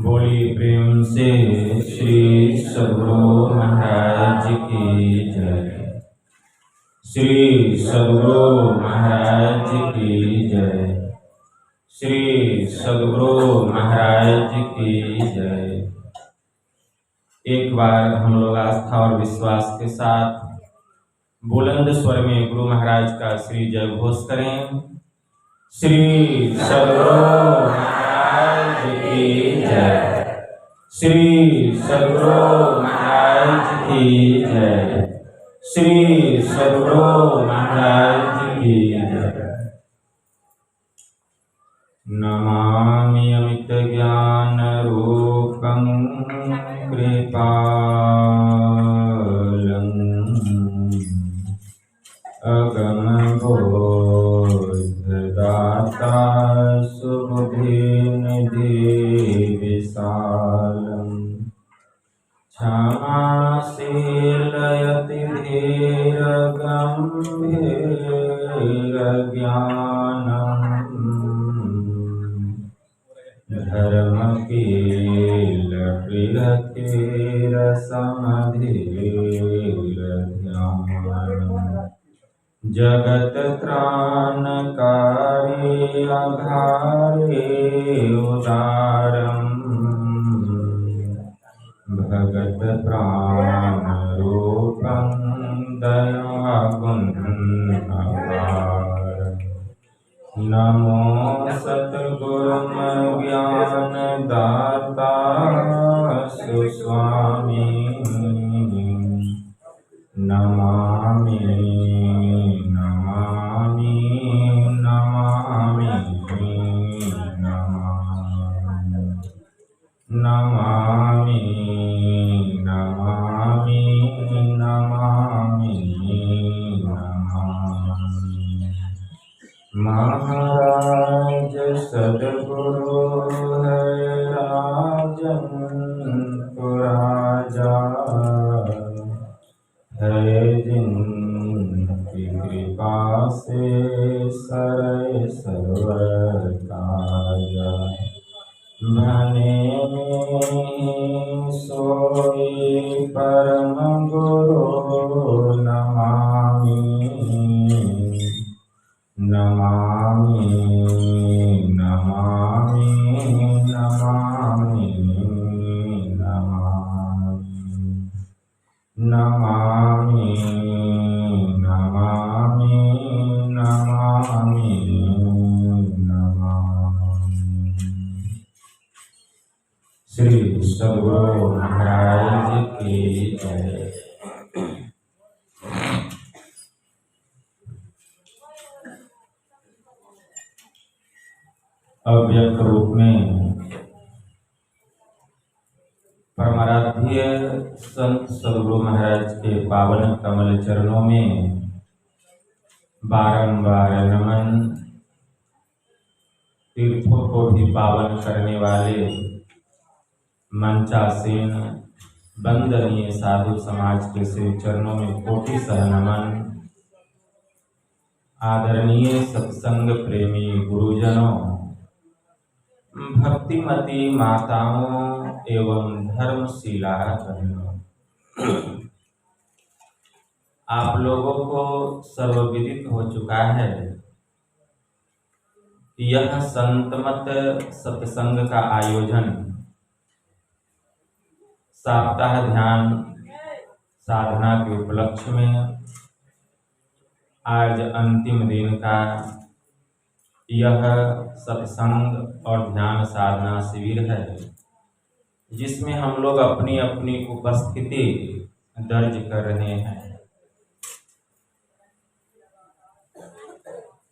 बोली प्रेम से श्री सद्गुरु महाराज की जय। श्री सद्गुरु महाराज की जय। श्री सद्गुरु महाराज की जय। एक बार हम लोग आस्था और विश्वास के साथ बुलंद स्वर में गुरु महाराज का श्री जय घोष करें। श्री सद्गुरु महाराज की जय। श्री सद्गुरु महाराज की जय। श्री सद्गुरु महाराज की जय। नमामि अमित ज्ञान रूपं कृपालम् अगम बोधदाता सुबुद्धिनिधि विशालम् क्षमाशीलयति धीर गम्भीर ज्ञानम् धर्मकील प्रियतीर समधीर ध्यानम् जगत त्राणकारी अघारे उदारम् भगत प्राण रूपं दयागुणअपारम् नमो सद्गुरुं ज्ञानदाता सुस्वामी नमामि नमामि नमामि नमामि नमामि नमामि महाराज सद्गुरु है राजन राजा है जिनकी कृपा से सरय सर्वर ताजा भने सोई परम गुरु नमामि नमामि नमामि नमामि नमामि नमामि नमामि नमामि। श्री सद्गुरु महाराज की जय। अव्यक्त रूप में परमाराध्य संत सद्गुरु महाराज के पावन कमल चरणों में बारंबार नमन। तीर्थों को भी पावन करने वाले मंचासीन वंदनीय साधु समाज के श्री चरणों में कोटि सह नमन। आदरणीय सत्संग प्रेमी गुरुजनों, भक्तिमती माताओं एवं धर्मशिला बहनों, आप लोगों को सर्वविदित हो चुका है कि यह संतमत सत्संग का आयोजन सप्ताह ध्यान साधना के उपलक्ष्य में आज अंतिम दिन का यह सत्संग और ध्यान साधना शिविर है, जिसमें हम लोग अपनी अपनी उपस्थिति दर्ज कर रहे हैं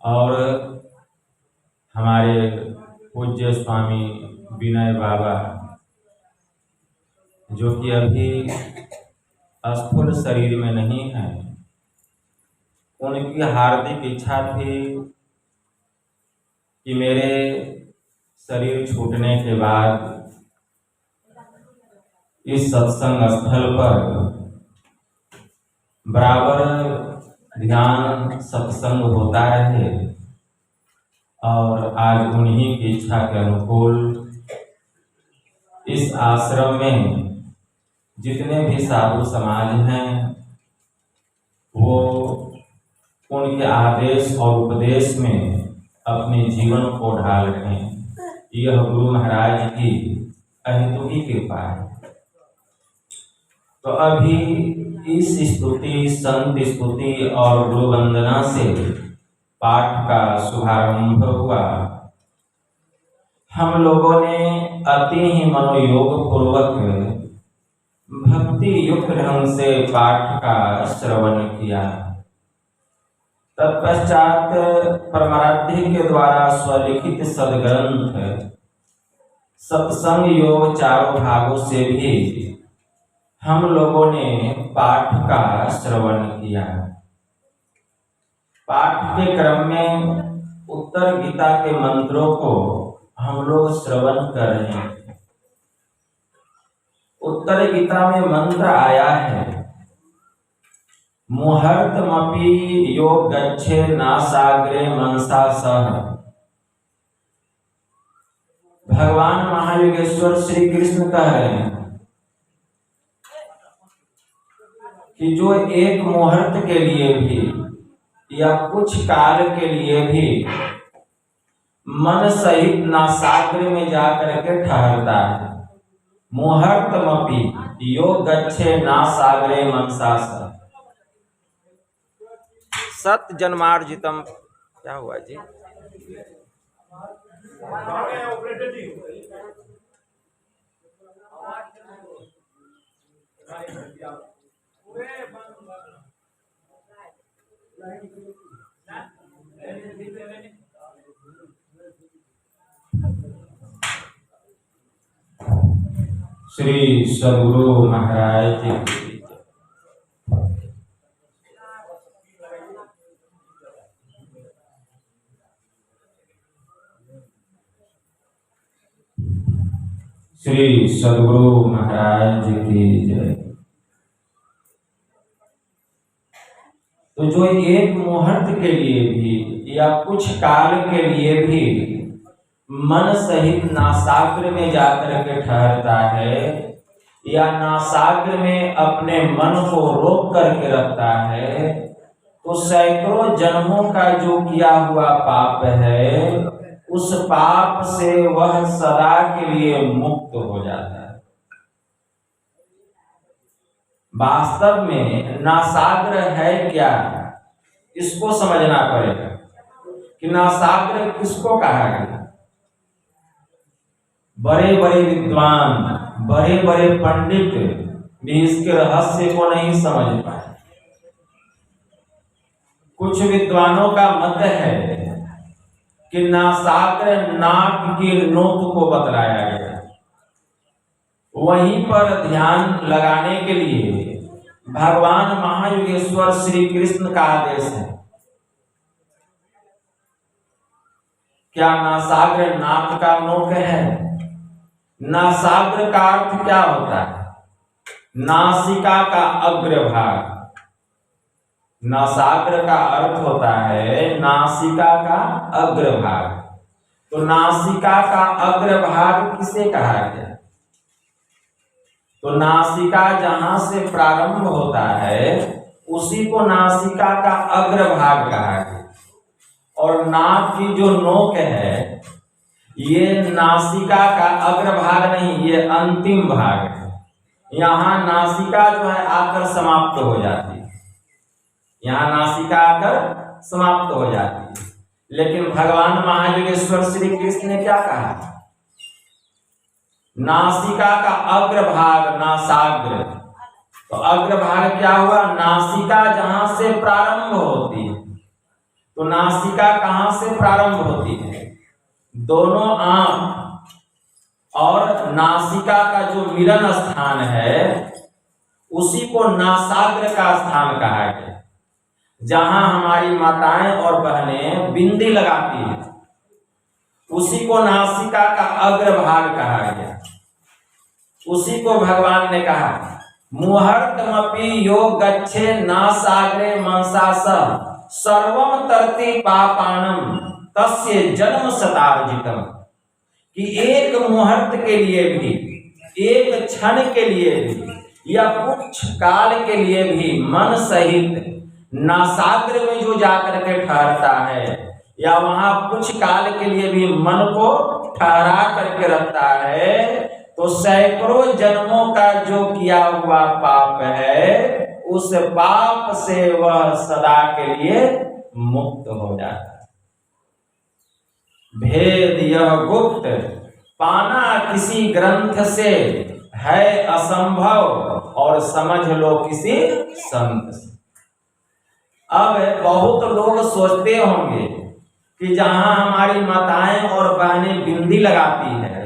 और हमारे पूज्य स्वामी विनय बाबा, जो कि अभी स्थूल शरीर में नहीं है, उनकी हार्दिक इच्छा थी कि मेरे शरीर छूटने के बाद इस सत्संग स्थल पर बराबर ध्यान सत्संग होता रहे और आज उन्हीं की इच्छा के अनुकूल इस आश्रम में जितने भी साधु समाज हैं वो उनके आदेश और उपदेश में अपने जीवन को ढाल रहे हैं। यह गुरु महाराज की अहेतुकी कृपा है। तो अभी इस स्तुति, संत स्तुति और गुरु वंदना से पाठ का शुभारंभ हुआ। हम लोगों ने अति ही मनोयोग पूर्वक भक्ति युक्त ढंग से पाठ का श्रवण किया। तत्पश्चात परमाराध्य के द्वारा स्वलिखित सदग्रंथ सत्संग योग चारों भागों से भी हम लोगों ने पाठ का श्रवण किया। पाठ के क्रम में उत्तर गीता के मंत्रों को हम लोग श्रवण कर रहे हैं। उत्तर गीता में मंत्र आया है, मुहूर्तमपि यो गच्छे नासाग्रे मनसा सह। भगवान महायोगेश्वर श्री कृष्ण कह रहे हैं कि जो एक मुहूर्त के लिए भी या कुछ काल के लिए भी मन सहित नासाग्र में जाकर के ठहरता है, मुहूर्तमपि यो गच्छे नासाग्रे मनसा सह। सत जन्मार्जितम, क्या हुआ जी? श्री सद्गुरु महाराज जी की श्री सद्गुरु महाराज जी की जय। तो जो एक मुहूर्त के लिए भी या कुछ काल के लिए भी मन सहित नासाग्र में जाकर के ठहरता है या नासाग्र में अपने मन को रोक करके रखता है, तो सैकड़ों जन्मों का जो किया हुआ पाप है उस पाप से वह सदा के लिए मुक्त हो जाता है। वास्तव में नासाग्र है क्या, इसको समझना पड़ेगा कि नासाग्र किसको कहा गया। बड़े बड़े विद्वान, बड़े बड़े पंडित भी इसके रहस्य को नहीं समझ पाए। कुछ विद्वानों का मत है कि नासाग्र नाक की नोक को बतलाया गया, वहीं पर ध्यान लगाने के लिए भगवान महायोगेश्वर श्री कृष्ण का आदेश है। क्या नासाग्र नाक का नोक है? नासाग्र का अर्थ क्या होता है? नासिका का अग्रभाग। नासाग्र का अर्थ होता है नासिका का अग्रभाग। तो नासिका का अग्रभाग किसे कहा गया? तो नासिका जहां से प्रारंभ होता है उसी को नासिका का अग्रभाग कहा गया। और नाक की जो नोक है ये नासिका का अग्रभाग नहीं, ये अंतिम भाग है। यहाँ नासिका जो है आकर समाप्त हो जाती है, यहाँ नासिका आकर समाप्त हो जाती है। लेकिन भगवान महायोगेश्वर श्री कृष्ण ने क्या कहा? नासिका का अग्रभाग नासाग्र। तो अग्रभाग क्या हुआ? नासिका जहां से प्रारंभ होती है। तो नासिका कहां से प्रारंभ होती है? दोनों आंख और नासिका का जो मिलन स्थान है उसी को नासाग्र का स्थान कहा गया। जहां हमारी माताएं और बहनें बिंदी लगाती हैं उसी को नासिका का अग्रभाग कहा गया। उसी को भगवान ने कहा, मुहूर्तमपि यो गच्छे नासाग्रे मनसा सह सर्वम तरति पापानम तस्य जन्म शतार्जितम। कि एक मुहूर्त के लिए भी एक क्षण के लिए भी या कुछ काल के लिए भी मन सहित नासाग्र में जो जाकर के ठहरता है या वहां कुछ काल के लिए भी मन को ठहरा करके रखता है, तो सैकड़ों जन्मों का जो किया हुआ पाप है उस पाप से वह सदा के लिए मुक्त हो जाता है। भेद यह गुप्त पाना किसी ग्रंथ से है असंभव, और समझ लो किसी संत से। अब बहुत लोग सोचते होंगे कि जहां हमारी माताएं और बहनें बिंदी लगाती है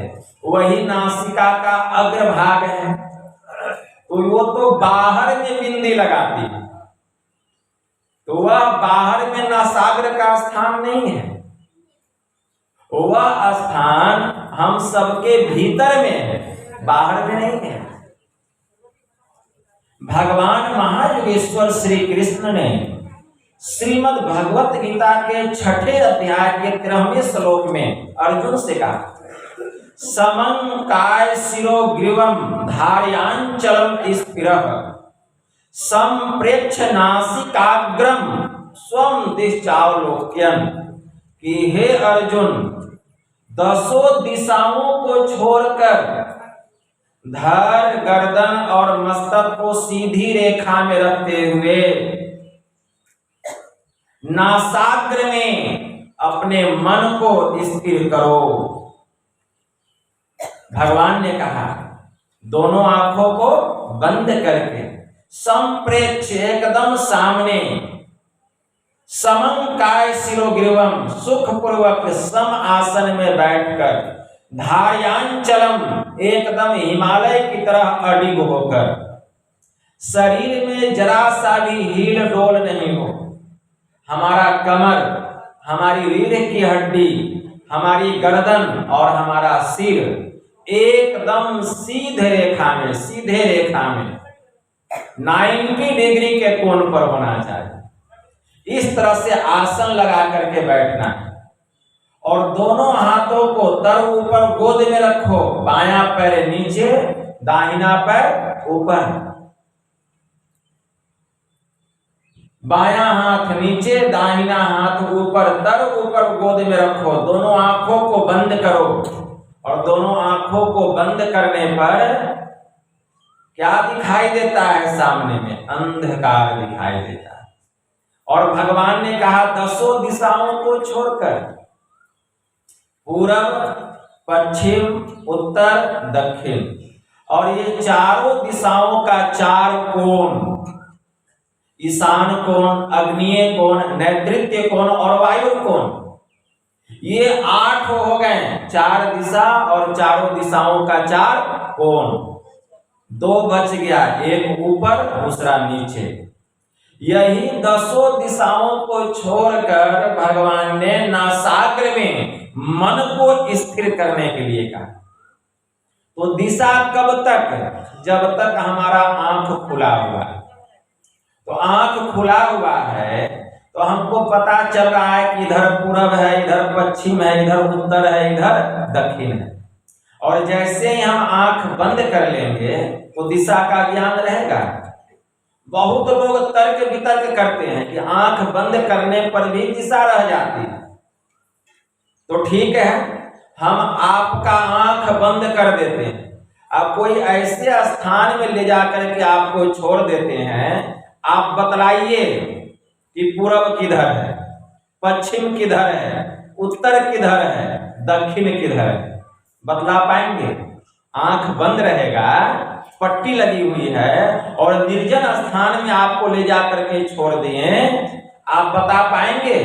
वही नासिका का अग्रभाग है, तो वो तो बाहर में बिंदी लगाती है, तो वह बाहर में नासाग्र का स्थान नहीं है, वह स्थान हम सबके भीतर में है, बाहर में नहीं है। भगवान महायोगेश्वर श्री कृष्ण ने श्रीमद् भगवत गीता के 6ठे अध्याय के 13वें श्लोक में अर्जुन से कहा, समं काय शिरो ग्रीवम धारयांचलम स्थिरः संप्रेक्ष नासिकाग्रम स्वं दिशावलोक्यन, कि हे अर्जुन, 10 दिशाओं को छोड़कर धड़, गर्दन और मस्तक को सीधी रेखा में रखते हुए नासाग्र में अपने मन को स्थिर करो। भगवान ने कहा दोनों आंखों को बंद करके संप्रेक्ष एकदम सामने, समं काय शिरोग्रीवम सुखपूर्वक सम आसन में बैठकर, धारयांचलम एकदम हिमालय की तरह अडिग होकर, शरीर में जरा सा भी हील डोल नहीं हो, हमारा कमर, हमारी रीढ़ की हड्डी, हमारी गर्दन और हमारा सिर एकदम सीधे रेखा में 90 डिग्री के कोण पर होना चाहिए। इस तरह से आसन लगा करके बैठना है और दोनों हाथों को तर ऊपर गोद में रखो, बायां पैर नीचे, दाहिना पैर ऊपर, बायां हाथ नीचे, दाहिना हाथ ऊपर, तर ऊपर गोद में रखो, दोनों आंखों को बंद करो, और दोनों आंखों को बंद करने पर क्या दिखाई देता है? सामने में अंधकार दिखाई देता है। और भगवान ने कहा 10 दिशाओं को छोड़कर, पूरब, पश्चिम, उत्तर, दक्षिण, और ये चारों दिशाओं का 4 कोण, ईशान कोण, अग्निय कोण, नैऋत्य कोण और वायु कोण, ये 8 हो गए। 4 दिशा और चारों दिशाओं का 4 कोण, 2 बच गया, एक ऊपर दूसरा नीचे। यही 10 दिशाओं को छोड़कर भगवान ने नासाग्र में मन को स्थिर करने के लिए कहा। तो दिशा कब तक? जब तक हमारा आंख खुला हुआ है। तो आंख खुला हुआ है तो हमको पता चल रहा है कि इधर पूरब है, इधर पश्चिम है, इधर उत्तर है, इधर दक्षिण है। और जैसे ही हम आंख बंद कर लेंगे तो दिशा का ज्ञान रहेगा। बहुत लोग तर्क वितर्क करते हैं कि आंख बंद करने पर भी दिशा रह जाती है। तो ठीक है, हम आपका आंख बंद कर देते हैं, अब कोई ऐसे स्थान में ले जाकर के आपको छोड़ देते हैं, आप बतलाइए कि पूरब किधर है, पश्चिम किधर है, उत्तर किधर है, दक्षिण किधर है, बतला पाएंगे? आंख बंद रहेगा, पट्टी लगी हुई है और निर्जन स्थान में आपको ले जाकर के छोड़ दिए, आप बता पाएंगे?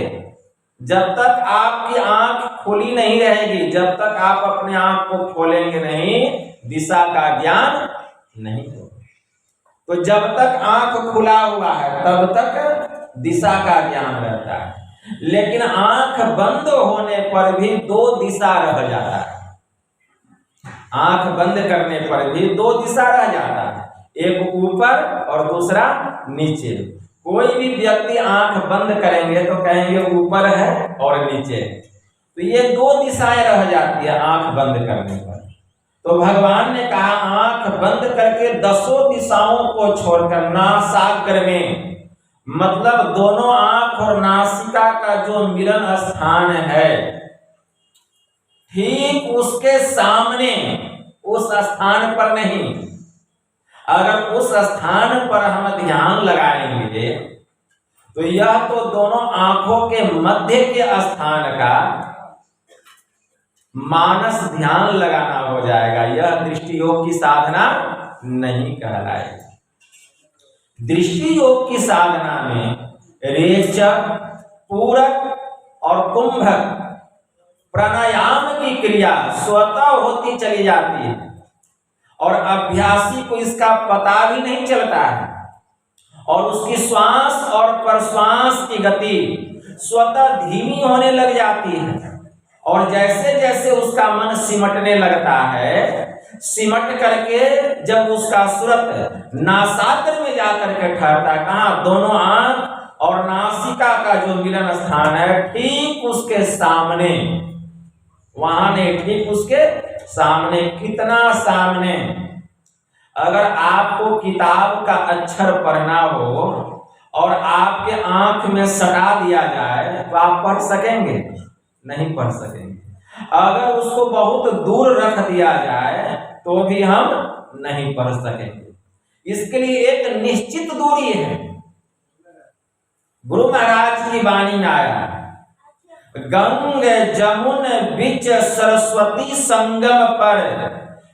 जब तक आपकी आंख खुली नहीं रहेगी, जब तक आप अपने आंख को खोलेंगे नहीं, दिशा का ज्ञान नहीं होगा। तो जब तक आंख खुला हुआ है तब तक दिशा का ज्ञान रहता है, लेकिन आंख बंद होने पर भी 2 दिशा रह जाता है। आंख बंद करने पर भी 2 दिशा रह जाता है, एक ऊपर और दूसरा नीचे। कोई भी व्यक्ति आंख बंद करेंगे तो कहेंगे ऊपर है और नीचे, तो ये 2 दिशाएं रह जाती है आंख बंद करने पर। तो भगवान ने कहा आंख बंद करके 10 दिशाओं को छोड़कर नासाग्र में, मतलब दोनों आंख और नासिका का जो मिलन स्थान है, ठीक उसके सामने, उस स्थान पर नहीं, अगर उस स्थान पर हम ध्यान लगाएंगे तो यह तो दोनों आंखों के मध्य के स्थान का मानस ध्यान लगाना हो जाएगा। यह दृष्टि योग की साधना नहीं कहलाएगी। दृष्टि योग की साधना में रेचक, पूरक और कुंभक प्राणायाम की क्रिया स्वतः होती चली जाती है और अभ्यासी को इसका पता भी नहीं चलता है और उसकी श्वास और प्रश्वास की गति स्वतः धीमी होने लग जाती है और जैसे जैसे उसका मन सिमटने लगता है, सिमट करके जब उसका सूरत नासाग्र में जाकर के ठहरता है, कहाँ, दोनों आंख और नासिका का जो मिलन स्थान है ठीक उसके सामने, वहां नहीं, ठीक उसके सामने। कितना सामने? अगर आपको किताब का अक्षर पढ़ना हो और आपके आंख में सटा दिया जाए तो आप पढ़ सकेंगे? नहीं पढ़ सकेंगे। अगर उसको बहुत दूर रख दिया जाए तो भी हम नहीं पढ़ सकेंगे। इसके लिए एक निश्चित दूरी है। गुरु महाराज की वाणी में आया, गंग जमुन बिच सरस्वती संगम पर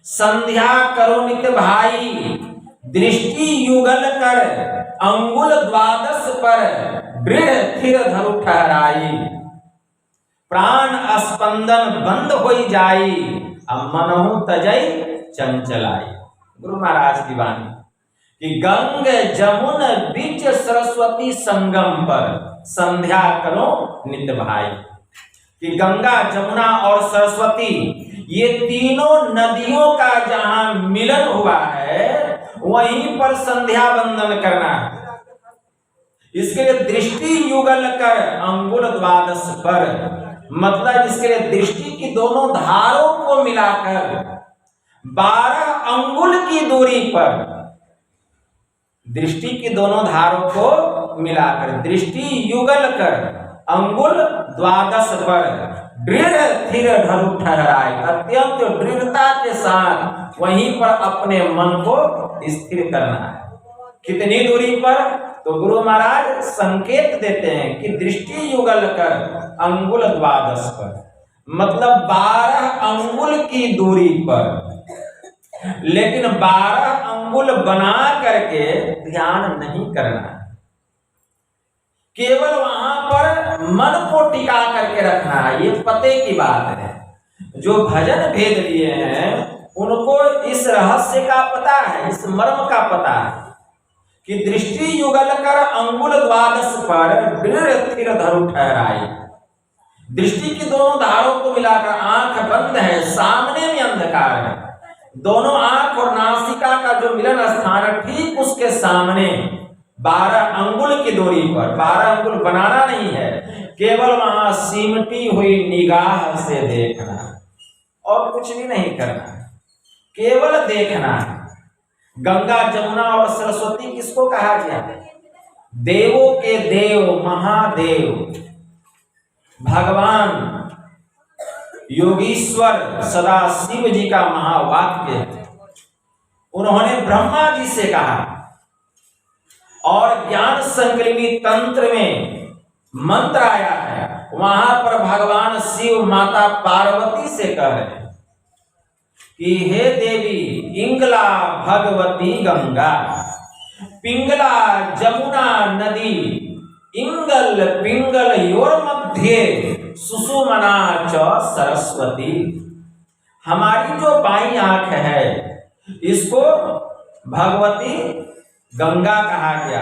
संध्या करो नित भाई, दृष्टि युगल कर अंगुल द्वादश पर दृढ़ थिर धरु ठहराई, प्राण स्पंदन बंद होई जाई, मनहु तजई चंचलाई। गुरु महाराज की वाणी कि गंग जमुन बीच सरस्वती संगम पर संध्या करो नित भाई, कि गंगा, जमुना और सरस्वती ये तीनों नदियों का जहां मिलन हुआ है वहीं पर संध्या बंदन करना है। इसके लिए दृष्टि युगल कर अंगुल द्वादश पर, मतलब इसके लिए दृष्टि की दोनों धारों को मिलाकर 12 अंगुल की दूरी पर, दृष्टि की दोनों धारों को मिलाकर दृष्टि युगल कर अंगुल द्वादश पर दृढ़ थिर धरु ठहराए, अत्यंत दृढ़ता के साथ वहीं पर अपने मन को स्थिर करना है। कितनी दूरी पर? तो गुरु महाराज संकेत देते हैं कि दृष्टि युगल कर अंगुल द्वादश पर, मतलब 12 अंगुल की दूरी पर, लेकिन 12 अंगुल बना करके ध्यान नहीं करना है। केवल वहां पर मन को टिका करके रखना है। ये पते की बात है। जो भजन भेद लिए हैं उनको इस रहस्य का पता है, इस मर्म का पता है कि दृष्टि युगल कर अंगुल द्वादश पर दृढ़ थिर धरु ठहराई। दृष्टि की दोनों धारों को मिलाकर, आंख बंद है, सामने में अंधकार है, दोनों आंख और नासिका का जो मिलन स्थान है ठीक उसके सामने 12 अंगुल की दूरी पर। 12 अंगुल बनाना नहीं है, केवल वहां सिमटी हुई निगाह से देखना और कुछ भी नहीं करना, केवल देखना है। गंगा, जमुना और सरस्वती किसको कहा गया? देवों के देव, महादेव भगवान योगीश्वर सदाशिव जी का महावाक्य है। उन्होंने ब्रह्मा जी से कहा और ज्ञान संक्रामी तंत्र में मंत्र आया है, वहां पर भगवान शिव माता पार्वती से कह रहे हैं कि हे देवी इंगला भगवती गंगा, पिंगला जमुना नदी, इंगल पिंगल योर मध्य सुषुमना च सरस्वती। हमारी जो बाईं आंख है इसको भगवती गंगा कहा गया।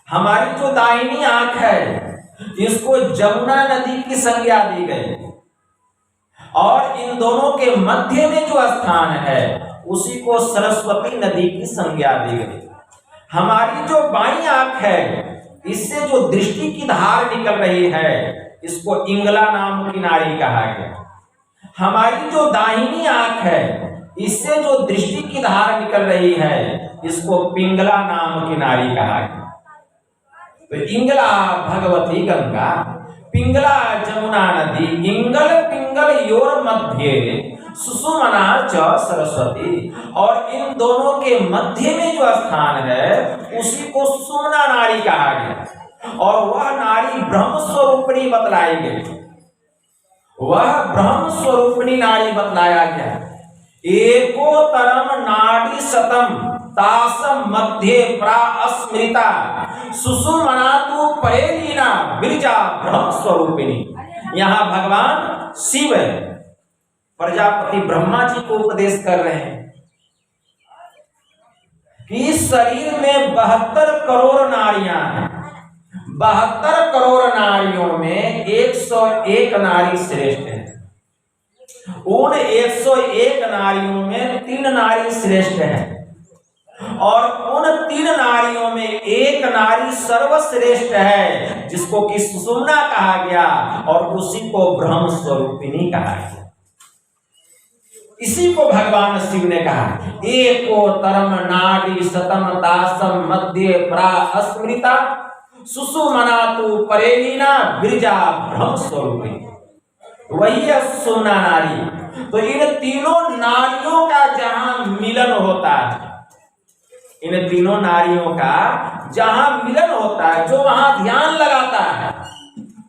हमारी जो दाहिनी आंख है इसको जमुना नदी की संज्ञा दी गई और इन दोनों के मध्य में जो स्थान है उसी को सरस्वती नदी की संज्ञा दी गई। हमारी जो बाईं आंख है इससे जो दृष्टि की धार निकल रही है इसको इंगला नाम की नारी कहा गया। हमारी जो दाहिनी आंख है, इससे जो दृष्टि की धार निकल रही है, इसको पिंगला नाम की नारी कहा गया। तो इंगला भगवती गंगा, पिंगला जमुना नदी, इंगल पिंगल योर मध्य सुषुम्ना च सरस्वती। और इन दोनों के मध्य में जो स्थान है, उसी को सुषुम्ना नारी कहा गया। और वह नारी ब्रह्म स्वरूपिणी बतलाई गई, वह ब्रह्म स्वरूपिणी नारी बतलाया गया। एकोतरम नाड़ी शतम तासम मध्य प्रास्मृता सुषुम्ना तु परेलीना विरजा ब्रह्म स्वरूपिणी। यहाँ भगवान शिव प्रजापति ब्रह्मा जी को उपदेश कर रहे हैं कि शरीर में 72 करोड़ नारियां हैं। 72 करोड़ नारियों में 101 नारी श्रेष्ठ है। उन 101 नारियों में 3 नारी श्रेष्ठ है, और उन 3 नारियों में एक नारी सर्वश्रेष्ठ है, जिसको कि सुषुम्ना कहा गया, और उसी को ब्रह्म स्वरूपिणी कहा गया। इसी को भगवान शिव ने कहा, एको तरम नाड़ी शतम दासम मध्य प्रास्मृता सुषुम्ना तु परेलीना विरजा ब्रह्म स्वरूपिणी। वही है सुषुम्ना नारी। तो इन तीनों नारियों का जहां मिलन होता है, इन तीनों नारियों का जहां मिलन होता है, जो वहां ध्यान लगाता है,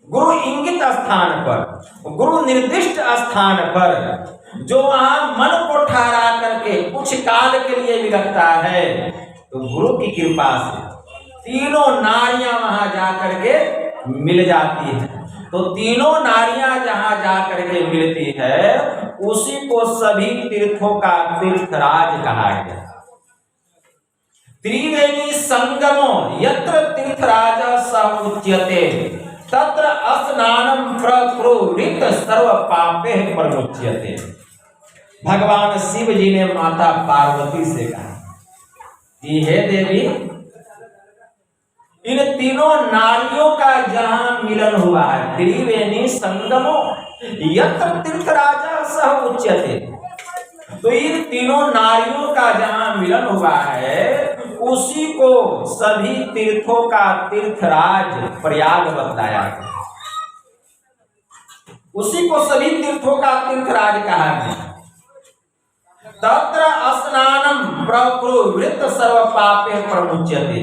गुरु इंगित स्थान पर, गुरु निर्दिष्ट स्थान पर, जो वहां मन को ठहरा करके कुछ काल के लिए भी रखता है, तो गुरु की कृपा से तीनों नारियां वहां जाकर के मिल जाती है। तो तीनों नारियां जहां जाकर के मिलती है, उसी को सभी तीर्थों का तीर्थराज कहा गया। त्रिवेणी संगमो यत्र तीर्थराज स उच्यते तत्र स्नानम प्रकृत सर्व पापे प्रमुच्यते। भगवान शिव जी ने माता पार्वती से कहा कि हे देवी, इन तीनों नारियों का जहां मिलन हुआ है, त्रिवेणी संगमो यत्र तीर्थराजा सह उच्यते, तो इन तीनों नारियों का जहां मिलन हुआ है, उसी को सभी तीर्थों का तीर्थराज प्रयाग बतलाया गया। उसी को सभी तीर्थों का तीर्थराज कहा गया। तत्र स्नानम प्रकृत सर्व पापे प्रमुच्यते।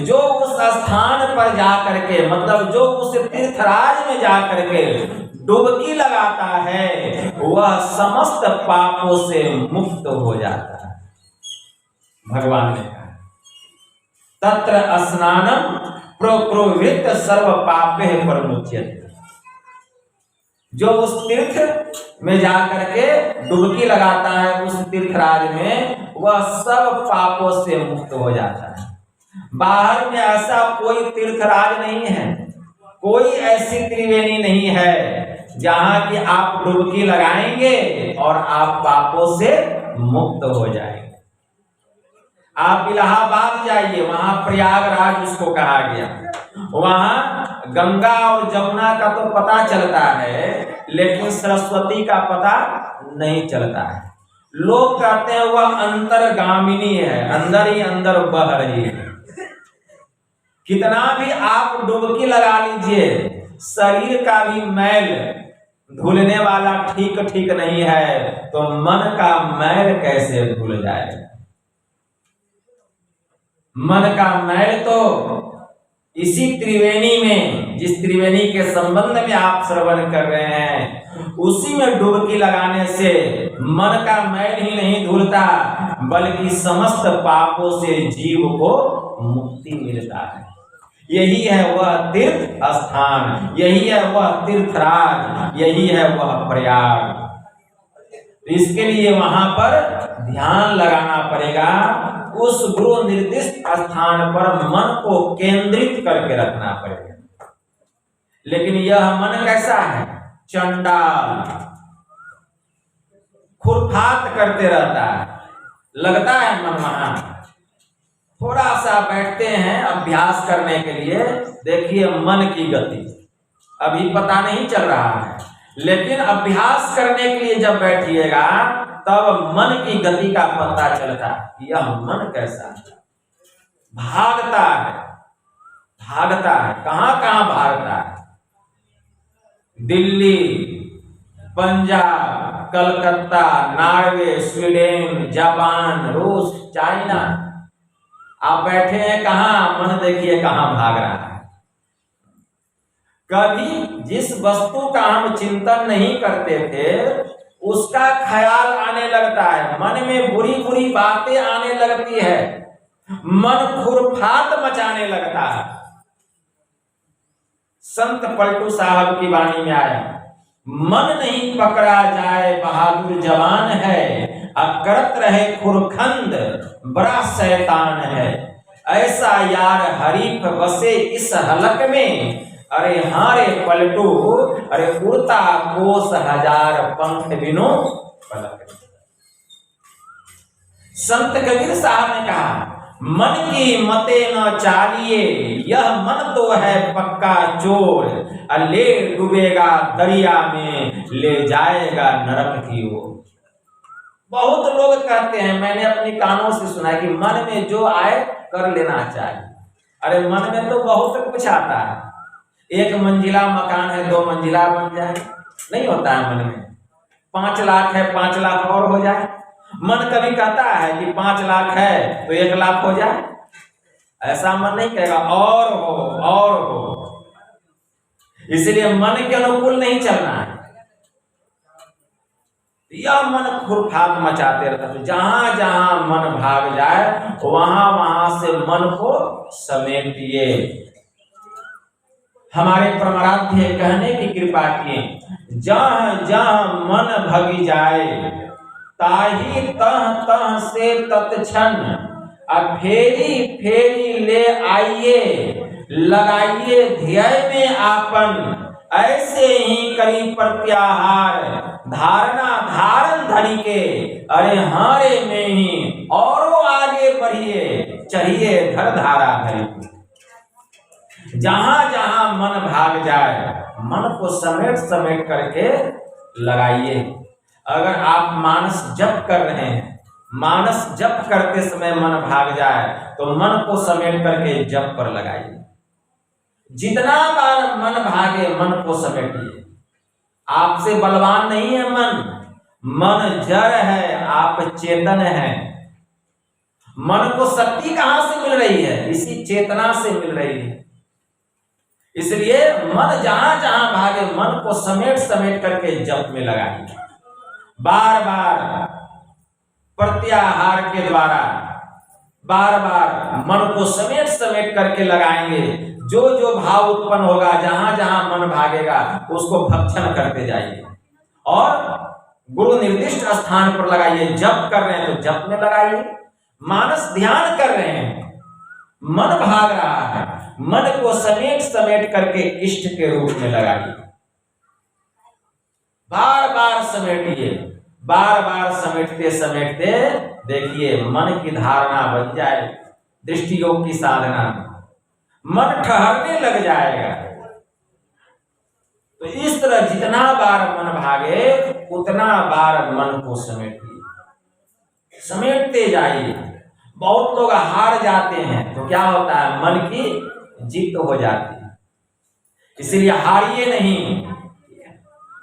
जो उस स्थान पर जाकर के, मतलब जो उस तीर्थराज में जाकर के डुबकी लगाता है, वह समस्त पापों से मुक्त हो जाता है। भगवान ने कहा तत्र स्नानम प्रकृत सर्व पापे प्रमुच्यते। जो उस तीर्थ में जाकर के डुबकी लगाता है, उस तीर्थराज में, वह सब पापों से मुक्त हो जाता है। बाहर में ऐसा कोई तीर्थराज नहीं है, कोई ऐसी त्रिवेणी नहीं है जहां कि आप डुबकी लगाएंगे और आप पापों से मुक्त हो जाएंगे। आप इलाहाबाद जाइए, वहां प्रयागराज उसको कहा गया, वहां गंगा और जमुना का तो पता चलता है, लेकिन सरस्वती का पता नहीं चलता है। लोग कहते हैं वह अंतर्गामिनी है, अंदर ही अंदर बह रही है। कितना भी आप डुबकी लगा लीजिए, शरीर का भी मैल धुलने वाला ठीक ठीक नहीं है, तो मन का मैल कैसे धुल जाएगा? मन का मैल तो इसी त्रिवेणी में, जिस त्रिवेणी के संबंध में आप श्रवण कर रहे हैं, उसी में डुबकी लगाने से मन का मैल ही नहीं धुलता, बल्कि समस्त पापों से जीव को मुक्ति मिलता है। यही है वह तीर्थ स्थान, यही है वह तीर्थराज, यही है वह प्रयाग। तो इसके लिए वहां पर ध्यान लगाना पड़ेगा, उस गुरु निर्दिष्ट स्थान पर मन को केंद्रित करके रखना पड़ेगा। लेकिन यह मन कैसा है? चंडाल, खुरफात करते रहता है, लगता है मन वहां। थोड़ा सा बैठते हैं अभ्यास करने के लिए, देखिए मन की गति अभी पता नहीं चल रहा है, लेकिन अभ्यास करने के लिए जब बैठिएगा तब मन की गति का पता चलता है। यह मन कैसा है, भागता है, भागता है, कहां कहां भागता है। Delhi, Punjab, Calcutta, Norway, Sweden, Japan, रूस, चाइना, आप बैठे हैं कहां, मन देखिए कहां भाग रहा है। कभी जिस वस्तु का हम चिंतन नहीं करते थे उसका ख्याल आने लगता है, मन में बुरी बुरी बातें आने लगती है, मन खुरफात मचाने लगता है। संत पलटू साहब की वाणी में आया, मन नहीं पकड़ा जाए बहादुर जवान है, करत रहे खुरखंद बड़ा शैतान है। ऐसा यार हरीफ बसे इस हलक में, अरे हारे पलटू, अरे उड़ता कोस हजार पंख बिनो पलक। संत कबीर साहब ने कहा, मन की मते न चालिए, यह मन तो है पक्का चोर, ले डूबेगा दरिया में, ले जाएगा नरक की ओर। बहुत लोग कहते हैं, मैंने अपनी कानों से सुना है कि मन में जो आए कर लेना चाहिए। अरे मन में तो बहुत कुछ आता है, एक मंजिला मकान है 2 मंजिला बन जाए, नहीं होता है मन में। 5 लाख है 5 लाख और हो जाए। मन कभी कहता है कि 5 लाख है तो 1 लाख हो जाए, ऐसा मन नहीं कहेगा, और हो और हो। इसलिए मन के अनुकूल नहीं चलना है। यह मन खुरफात मचाते रहता है, जहां जहां मन भाग जाए वहां वहां से मन को समेटिए। हमारे परमाराध्य कहने की कृपा किए, जहां जहां मन भगी जाए, ताही तह तह से तत्क्षण, फेरी फेरी ले आइए, लगाइए ध्यय में आपन, ऐसे ही करी प्रत्याहार, धारणा धारण धरी के, अरे हारे में ही और आगे बढ़िए, चाहिए धर धारा धरी। जहां जहां मन भाग जाए मन को समेट समेट करके लगाइए। अगर आप मानस जप कर रहे हैं, मानस जप करते समय मन भाग जाए तो मन को समेट करके जप पर लगाइए। जितना बार मन भागे मन को समेटिए। आपसे बलवान नहीं है मन, मन जड़ है, आप चेतन है। मन को शक्ति कहां से मिल रही है, इसी चेतना से मिल रही है। इसलिए मन जहां जहां भागे मन को समेट समेट करके जप में लगाइए। बार बार प्रत्याहार के द्वारा बार बार मन को समेट समेट करके लगाएंगे। जो जो भाव उत्पन्न होगा, जहां जहां मन भागेगा उसको भक्षण करते जाइए और गुरु निर्दिष्ट स्थान पर लगाइए। जप कर रहे हैं तो जप में लगाइए, मानस ध्यान कर रहे हैं, मन भाग रहा है, मन को समेट समेट करके इष्ट के रूप में लगाइए। बार बार समेटिए, बार बार समेटते समेटते देखिए मन की धारणा बन जाए। दृष्टि योग की साधना मन ठहरने लग जाएगा। तो इस तरह जितना बार मन भागे उतना बार मन को समेटिए, समेटते जाइए। बहुत लोग हार जाते हैं तो क्या होता है, मन की जीत हो जाती है। इसलिए हारिए नहीं,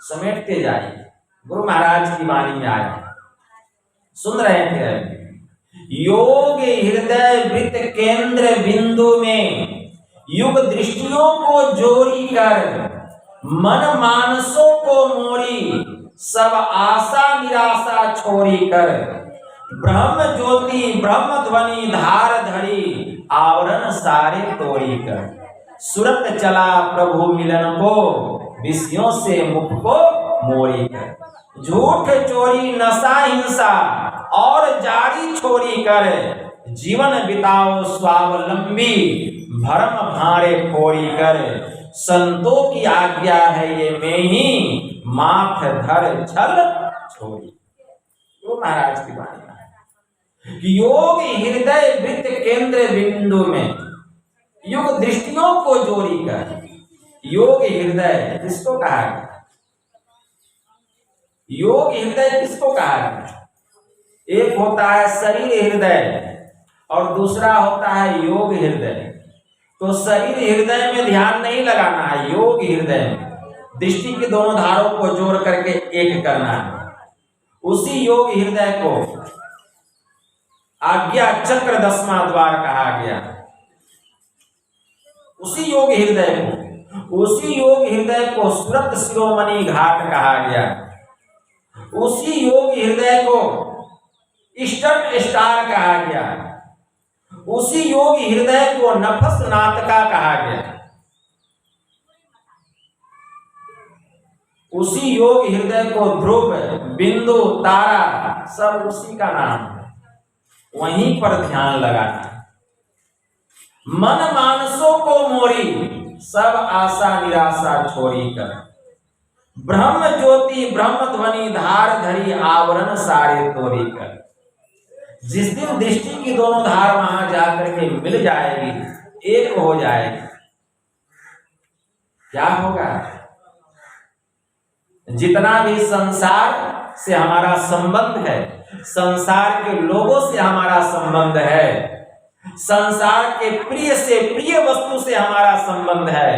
समेटते जाइए। गुरु महाराज की वाणी में आया, सुन रहे थे, योग हृदय वृत्त केंद्र बिंदु में युग दृष्टियों को जोड़ी कर, मन मानसों को मोड़ी, सब आशा निराशा छोड़ी कर, ब्रह्म ज्योति ब्रह्म ध्वनि धार धरी, आवरण सारे तोड़ी कर, सुरत चला प्रभु मिलन को, विषयों से मुख को मोड़ी कर, झूठ चोरी नशा हिंसा और जारी छोड़ी कर, जीवन बिताओ स्वावलंबी, भरम भारे फोड़ी कर, संतों की आज्ञा है ये में ही, माथ धर छल छोड़ी। तो महाराज की बात कि योग हृदय वृत्त केंद्र बिंदु में युग दृष्टियों को जोड़ी कर, योग हृदय किसको कहा गया? योग हृदय किसको कहा गया? एक होता है शरीर हृदय और दूसरा होता है योग हृदय। तो शरीर हृदय में ध्यान नहीं लगाना है, योग हृदय में दृष्टि के दोनों धारों को जोड़ करके एक करना है। उसी योग हृदय को आज्ञा चक्र 10वां द्वार कहा गया। उसी योग हृदय को सुरत शिरोमणि घाट कहा गया। उसी योग हृदय को ईस्टर्न स्टार कहा गया। उसी योग हृदय को नफस नाटका कहा गया। उसी योग हृदय को ध्रुव, बिंदु, तारा सब उसी का नाम है। वहीं पर ध्यान लगाना है। मन मानसों को मोरी, सब आशा निराशा छोड़ी कर। ब्रह्म ज्योति ब्रह्म ध्वनि धार धरी, आवरण सारे तोड़ी कर। जिस दिन दृष्टि की दोनों धार वहां जाकर के मिल जाएगी, एक हो जाएगी, क्या होगा? जितना भी संसार से हमारा संबंध है, संसार के लोगों से हमारा संबंध है, संसार के प्रिय से प्रिय वस्तु से हमारा संबंध है,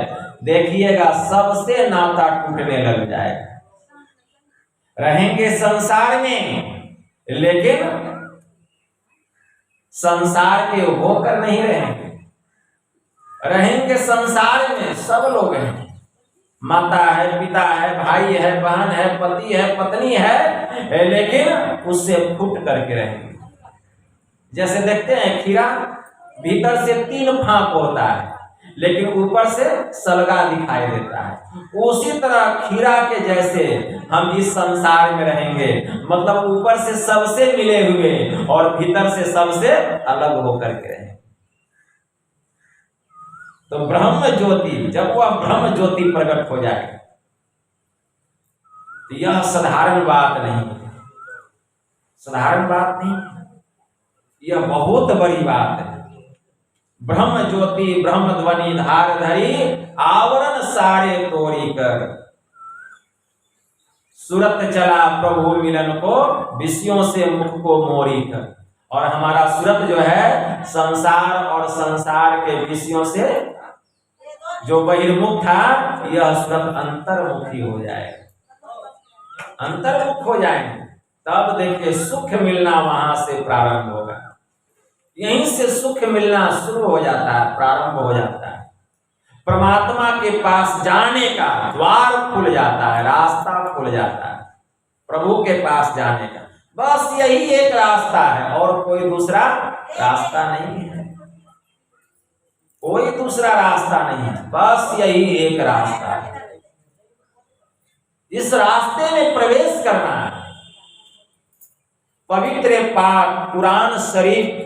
देखिएगा सबसे नाता टूटने लग जाएगा। रहेंगे संसार में, लेकिन संसार के होकर नहीं रहेंगे। रहेंगे संसार में, सब लोग हैं, माता है, पिता है, भाई है, बहन है, पति है, पत्नी है, लेकिन उससे फूट करके रहेंगे। जैसे देखते हैं खीरा भीतर से 3 फांक होता है, लेकिन ऊपर से सलगा दिखाई देता है। उसी तरह खीरा के जैसे हम इस संसार में रहेंगे, मतलब ऊपर से सबसे मिले हुए और भीतर से सबसे अलग होकर के रहेंगे। तो ब्रह्म ज्योति, जब वह ब्रह्म ज्योति प्रकट हो जाए तो यह साधारण बात नहीं, साधारण बात नहीं, यह बहुत बड़ी बात है। ब्रह्म ज्योति ब्रह्म ध्वनि धार धरी, आवरण सारे तोड़ी कर। सूरत चला प्रभु मिलन को, विषयों से मुख को मोरी कर। और हमारा सूरत जो है संसार और संसार के विषयों से जो बहिर्मुख था, यह सूरत अंतर्मुखी हो जाएगा, अंतर्मुख हो जाएंगे। तब देखिए सुख मिलना वहां से प्रारंभ होगा। यहीं से सुख मिलना शुरू हो जाता है, प्रारंभ हो जाता है। परमात्मा के पास जाने का द्वार खुल जाता है, रास्ता खुल जाता है प्रभु के पास जाने का। बस यही एक रास्ता है और कोई दूसरा रास्ता नहीं है, कोई दूसरा रास्ता नहीं है, बस यही एक रास्ता है। इस रास्ते में प्रवेश करना है। पवित्र पाक कुरान शरीफ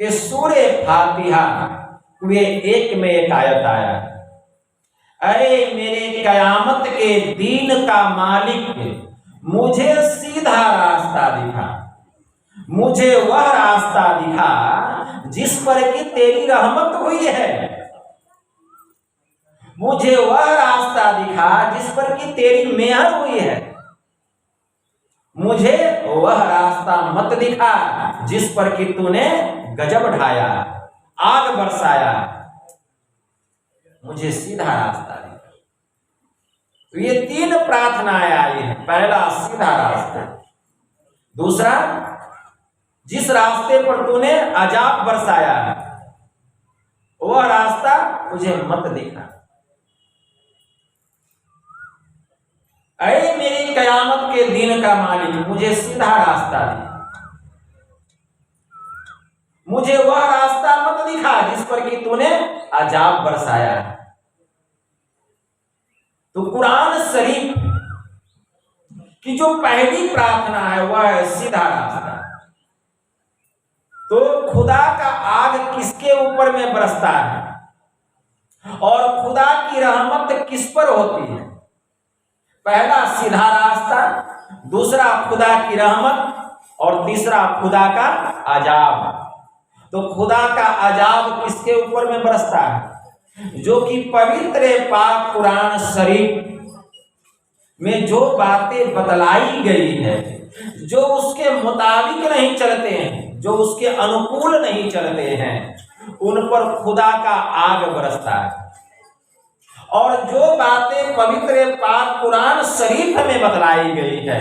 के सूरे फातिहा वे एक में एक आयत आया, अरे मेरे कयामत के दीन का मालिक, मुझे सीधा रास्ता दिखा, मुझे वह रास्ता दिखा जिस पर कि तेरी रहमत हुई है, मुझे वह रास्ता दिखा जिस पर कि तेरी मेहर हुई है। मुझे वह रास्ता मत दिखा जिस पर कि तूने गजब ढाया, आग बरसाया, मुझे सीधा रास्ता दिखा। तो ये 3 प्रार्थनाएं आई हैं। पहला सीधा रास्ता, दूसरा जिस रास्ते पर तूने अजाब बरसाया है वह रास्ता मुझे मत दिखा। अरे मेरी कयामत के दिन का मालिक, मुझे सीधा रास्ता दे, मुझे वह रास्ता मत दिखा जिस पर कि तूने अजाब बरसाया है। तो कुरान शरीफ की जो पहली प्रार्थना है वह है सीधा रास्ता। तो खुदा का आग किसके ऊपर में बरसता है और खुदा की रहमत किस पर होती है? पहला सीधा रास्ता, दूसरा खुदा की रहमत और तीसरा खुदा का अजाब। तो खुदा का अजाब किसके ऊपर में बरसता है? जो कि पवित्र पाक कुरान शरीफ में जो बातें बतलाई गई है, जो उसके मुताबिक नहीं चलते हैं, जो उसके अनुकूल नहीं चलते हैं, उन पर खुदा का आग बरसता है। और जो बातें पवित्र पाक कुरान शरीफ में बतलाई गई है,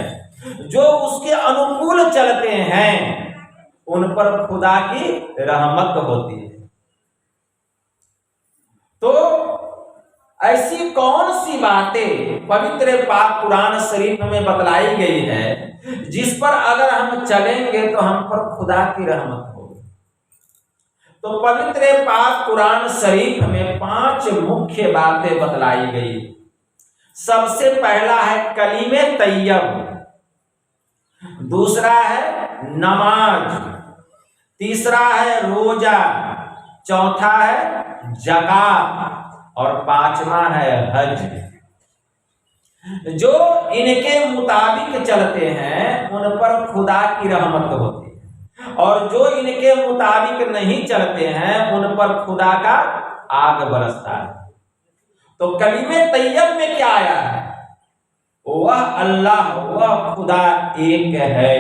जो उसके अनुकूल चलते हैं, उन पर खुदा की रहमत होती है। तो ऐसी कौन सी बातें पवित्र पाक कुरान शरीफ में बतलाई गई है जिस पर अगर हम चलेंगे तो हम पर खुदा की रहमत होगी? तो पवित्र पाक कुरान शरीफ में 5 मुख्य बातें बतलाई गई। सबसे पहला है कलीमे तैयब, दूसरा है नमाज, तीसरा है रोजा, चौथा है ज़कात और 5वां है हज। जो इनके मुताबिक चलते हैं उन पर खुदा की रहमत होती है, और जो इनके मुताबिक नहीं चलते हैं उन पर खुदा का आग बरसता है। तो कलीमे तैयब में क्या आया है? वह अल्लाह, वह खुदा एक है,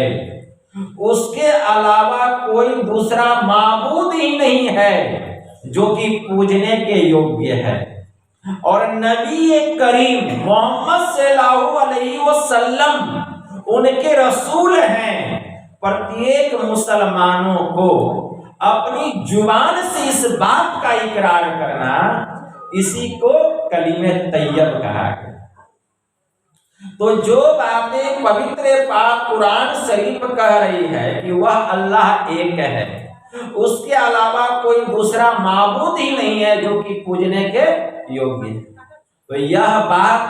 उसके अलावा कोई दूसरा माबूद ही नहीं है जो कि पूजने के योग्य है। और नबी करीम मोहम्मद सल्लल्लाहु अलैहि वसल्लम उनके रसूल हैं। प्रत्येक मुसलमानों को अपनी जुबान से इस बात का इकरार करना, इसी को कलीमे तैयब कहा गया। तो जो बातें पवित्र पाक कुरान शरीफ कह रही है कि वह अल्लाह एक है, उसके अलावा कोई दूसरा माबूद ही नहीं है जो कि पूजने के योग्य है, तो यह बात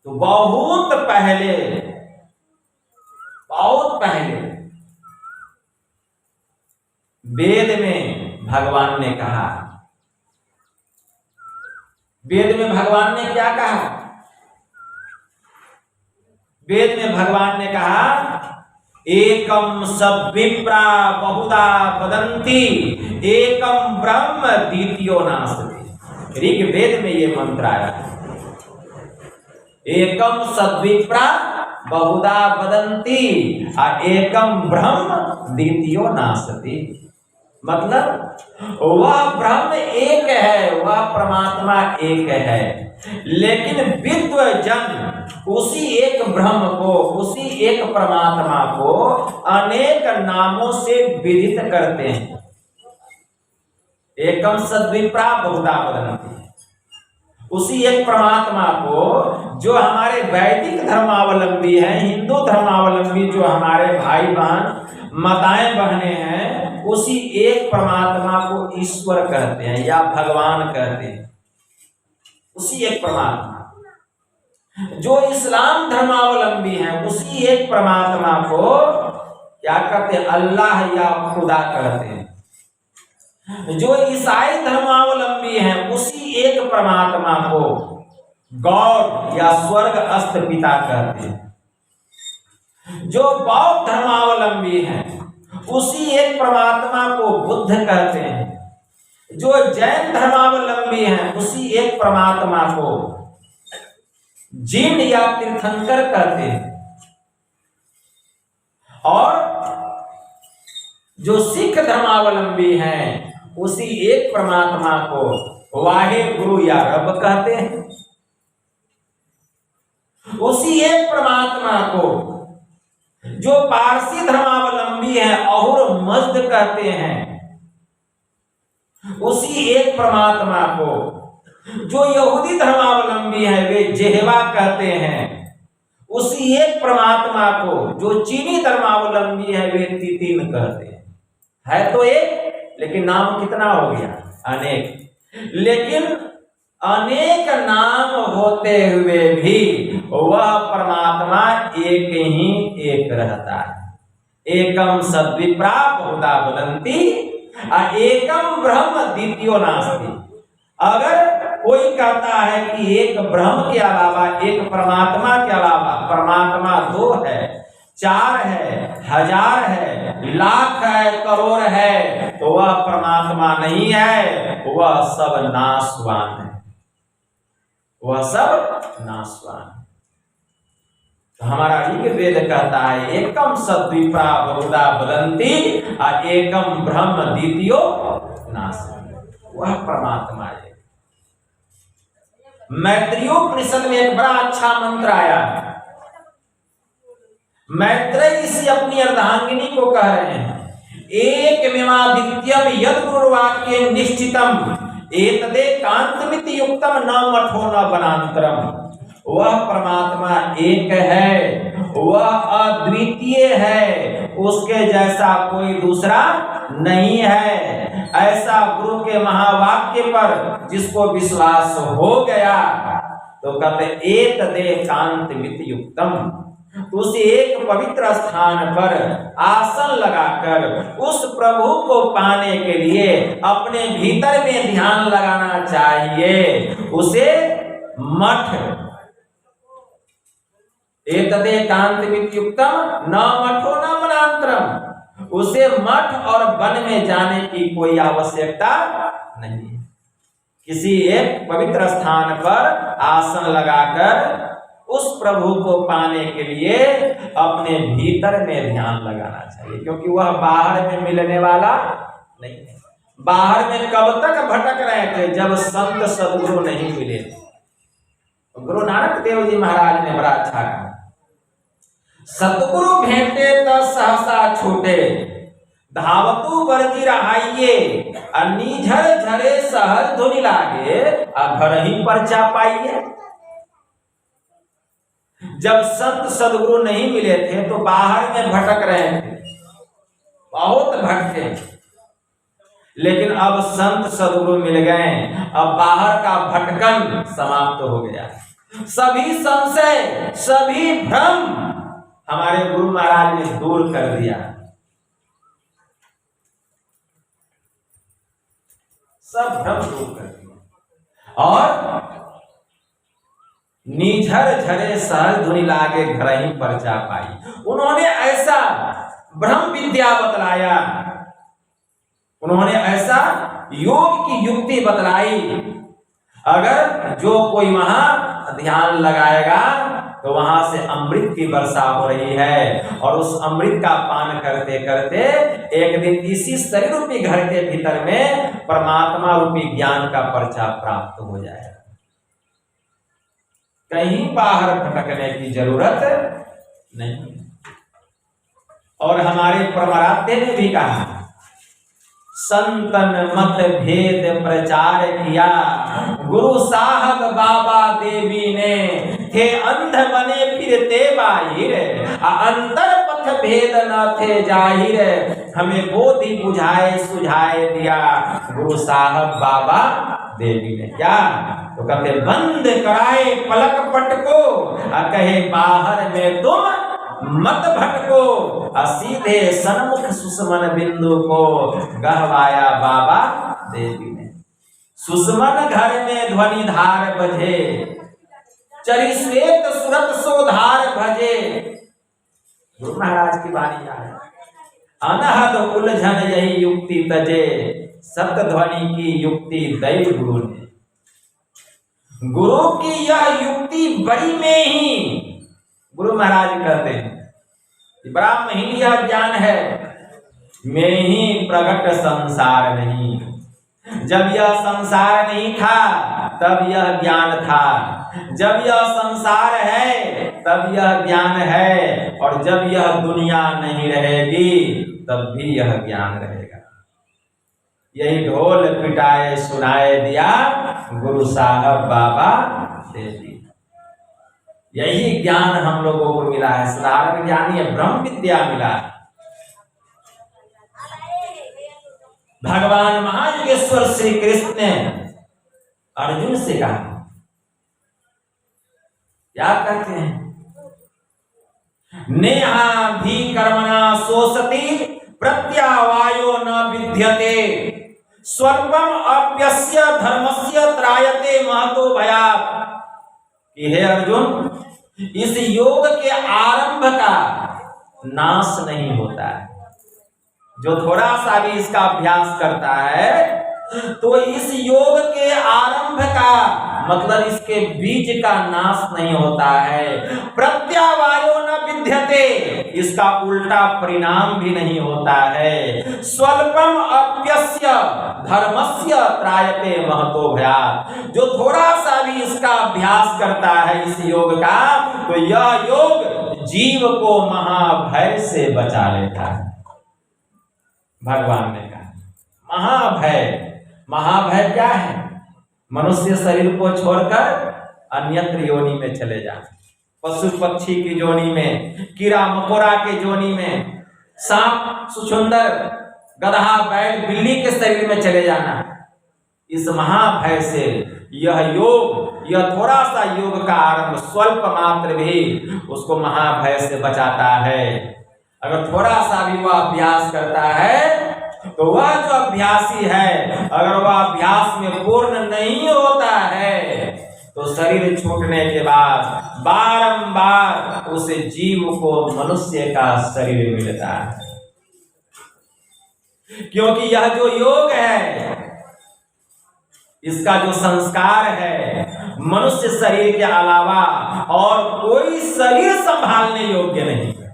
तो बहुत पहले वेद में भगवान ने कहा। वेद में भगवान ने क्या कहा? वेद में भगवान ने कहा एकम सद्विप्रा बहुधा वदन्ति एकम ब्रह्म द्वितीयो नास्ति। ऋग्वेद में ये मंत्र आया, एकम सद्विप्रा बहुधा वदन्ति एकम ब्रह्म द्वितीयो नास्ति। मतलब वह ब्रह्म एक है, वह परमात्मा एक है, लेकिन विद्वजन उसी एक ब्रह्म को, उसी एक परमात्मा को अनेक नामों से विदित करते हैं। एकम सद्विप्रा बहुधा वदन्ति, उसी एक परमात्मा को जो हमारे वैदिक धर्मावलंबी हैं, हिंदू धर्मावलंबी जो हमारे भाई बहन माताएं बहनें हैं, उसी एक परमात्मा को ईश्वर कहते हैं या भगवान कहते हैं। उसी एक परमात्मा जो इस्लाम धर्मावलंबी हैं, उसी एक परमात्मा को क्या कहते हैं? अल्लाह या खुदा कहते हैं। जो ईसाई धर्मावलंबी हैं, उसी एक परमात्मा को गॉड या स्वर्ग अस्त पिता कहते हैं। जो बौद्ध धर्मावलंबी हैं, उसी एक परमात्मा को बुद्ध कहते हैं। जो जैन धर्मावलंबी हैं, उसी एक परमात्मा को जिन या तीर्थंकर कहते हैं। और जो सिख धर्मावलंबी हैं, उसी एक परमात्मा को वाहे गुरु या रब कहते हैं। उसी एक परमात्मा को जो पारसी धर्मावलंबी हैं अहुर मज्द कहते हैं, उसी एक परमात्मा को जो यहूदी धर्मावलंबी है वे जेहवा कहते हैं, उसी एक परमात्मा को जो चीनी धर्मावलंबी है वे तितिन कहते हैं। है तो एक, लेकिन नाम कितना हो गया? अनेक। लेकिन अनेक नाम होते हुए भी वह परमात्मा एक ही एक रहता है। एकम सद्विप्रा बहुधा वदन्ति एकम ब्रह्म द्वितीयो नास्ति। अगर कोई कहता है कि एक ब्रह्म के अलावा, एक परमात्मा के अलावा परमात्मा 2 है, 4 है, 1000 है, लाख है, करोड़ है, तो वह परमात्मा नहीं है, वह सब नाशवान है, वह सब नाशवान है। हमारा ऋग्वेद कहता है एकम सद्विप्रा बहुधा वदन्ति और एकम ब्रह्म द्वितीयो नास्ति। वह परमात्मा है। मैत्रेयोपनिषद में एक बड़ा अच्छा मंत्र आया है। मैत्रेय इसी अपनी अर्धांगिनी को कह रहे हैं एकमेवाद्वितीयम यद गुरुवाक्ये निश्चितम एतदे कांतमिति युक्तम न मठो न वनांतरम। वह परमात्मा एक है, वह अद्वितीय है, उसके जैसा कोई दूसरा नहीं है। ऐसा गुरु के महावाक्य पर जिसको विश्वास हो गया तो कहते एतदे कांतमिति युक्तम। उस एक पवित्र स्थान पर आसन लगाकर उस प्रभु को पाने के लिए अपने भीतर में ध्यान लगाना चाहिए। उसे मठ एतदे कांतमित्युक्तम न मठो न वनांतरम। उसे मठ और वन में जाने की कोई आवश्यकता नहीं है। किसी एक पवित्र स्थान पर आसन लगाकर उस प्रभु को पाने के लिए अपने भीतर में ध्यान लगाना चाहिए, क्योंकि वह बाहर में मिलने वाला नहीं है। बाहर में कब तक भटक रहे थे? जब संत सदगुरु नहीं मिले। गुरु नानक देव जी महाराज ने बड़ा अच्छा कहा, सतगुरु भेंटे तो सहसा छूटे धावतु बरजी रहाइये नीझर झरे सहज धुनि लागे घर ही परचा पाइये। जब संत सदगुरु नहीं मिले थे तो बाहर में भटक रहे थे, बहुत भटके, लेकिन अब संत सदगुरु मिल गए, अब बाहर का भटकन समाप्त हो गया। सभी संशय सभी भ्रम हमारे गुरु महाराज ने दूर कर दिया। सब भ्रम दूर कर दिया और नीझर झरे सहज धुनि लागे घर ही परचा पाई। उन्होंने ऐसा ब्रह्म विद्या बतलाया, उन्होंने ऐसा योग की युक्ति बतलाई। अगर जो कोई वहां ध्यान लगाएगा तो वहां से अमृत की वर्षा हो रही है और उस अमृत का पान करते करते एक दिन इसी शरीर रूपी घर के भीतर में परमात्मा रूपी ज्ञान का पर्चा प्राप्त हो जाएगा। कहीं बाहर भटकने की जरूरत नहीं। और हमारे परमाराध्य ने भी कहा, संतन मत भेद प्रचार किया गुरु साहब बाबा देवी ने, थे अंध बने फिरते बाहिर अंतर पथ भेद न थे जाहिर। हमें बोधि बुझाए सुझाए दिया गुरु साहब बाबा देवी ने। क्या तो कहते बंद कराए पलक पट को कहे बाहर में तुम मत भटको सीधे सन्मुख सुषमन बिंदु को गहवाया बाबा देवी ने। सुषमन घर में ध्वनि धार बजे चरी श्वेत सुरत सोधार भजे। गुरु महाराज की वाणी है, अनहद उलझन यही युक्ति तजे सत्य ध्वनि की युक्ति दैव गुरु ने। गुरु की यह युक्ति बड़ी में ही गुरु महाराज कहते हैं ब्राह्म ही यह ज्ञान है, में ही प्रकट संसार नहीं। जब यह संसार नहीं था तब यह ज्ञान था, जब यह संसार है तब यह ज्ञान है, और जब यह दुनिया नहीं रहेगी तब भी यह ज्ञान रहेगा। यही ढोल पिटाए सुनाए दिया गुरु साहब बाबा देवी। यही ज्ञान हम लोगों को मिला है, साधारण ज्ञान ये ब्रह्म विद्या मिला है। भगवान महायोगेश्वर श्री कृष्ण ने अर्जुन से कहा, क्या कहते हैं, नेहा भी कर्मणा सोसति प्रत्यावायो न विद्यते स्वल्पम अप्यस्य धर्मस्य त्रायते महतो भयात्। हे अर्जुन, इस योग के आरंभ का नाश नहीं होता है। जो थोड़ा सा भी इसका अभ्यास करता है तो इस योग के आरंभ का मतलब इसके बीज का नाश नहीं होता है। प्रत्यावायो इसका उल्टा परिणाम भी नहीं होता है। स्वल्पम अप्यस्य धर्मस्य त्रायते महतो भयात्। जो थोड़ा सा भी इसका अभ्यास करता है इस योग का, तो यह योग जीव को महाभय से बचा लेता है। भगवान ने कहा महाभय। महाभय क्या है? मनुष्य शरीर को छोड़कर अन्यत्र योनि में चले जाना, पशु पक्षी की योनि में, कीड़ा मकोड़ा के योनि में, सांप छुछुंदर गधा बैल बिल्ली के शरीर में चले जाना। इस महाभय से यह योग, यह थोड़ा सा योग का आरंभ स्वल्प मात्र भी उसको महाभय से बचाता है। अगर थोड़ा सा भी वह अभ्यास करता है तो वह जो अभ्यासी है, अगर वह अभ्यास में पूर्ण नहीं होता है तो शरीर छूटने के बाद बारंबार उस जीव को मनुष्य का शरीर मिलता है। क्योंकि यह जो योग है, इसका जो संस्कार है, मनुष्य शरीर के अलावा और कोई शरीर संभालने योग्य नहीं है।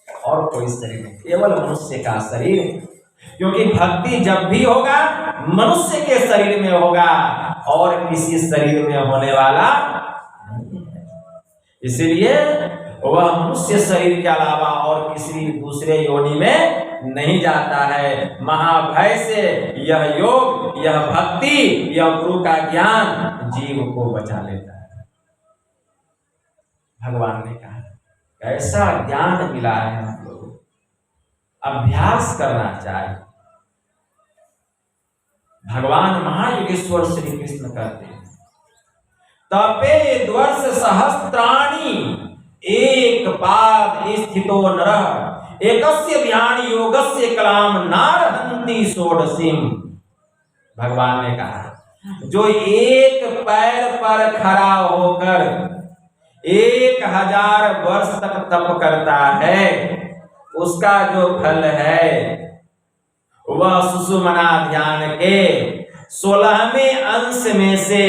और कोई शरीर नहीं, केवल मनुष्य का शरीर। क्योंकि भक्ति जब भी होगा मनुष्य के शरीर में होगा और किसी शरीर में होने वाला नहीं है। इसलिए वह मनुष्य शरीर के अलावा और किसी दूसरे योनि में नहीं जाता है। महाभय से यह योग, यह भक्ति, यह गुरु का ज्ञान जीव को बचा लेता है। भगवान ने कहा ऐसा ज्ञान मिला है, हम लोग अभ्यास करना चाहिए। भगवान महायोगेश्वर श्री कृष्ण कहते हैं तपे द्वर्ष सहस्त्राणि एक पाद स्थितो नरः एकस्य ध्यान योगस्य कलाम नारहन्ति षोडशीम। भगवान ने कहा जो एक पैर पर खड़ा होकर 1000 वर्ष तक तप करता है, उसका जो फल है वह सुषुम्ना ध्यान के 16वें अंश में से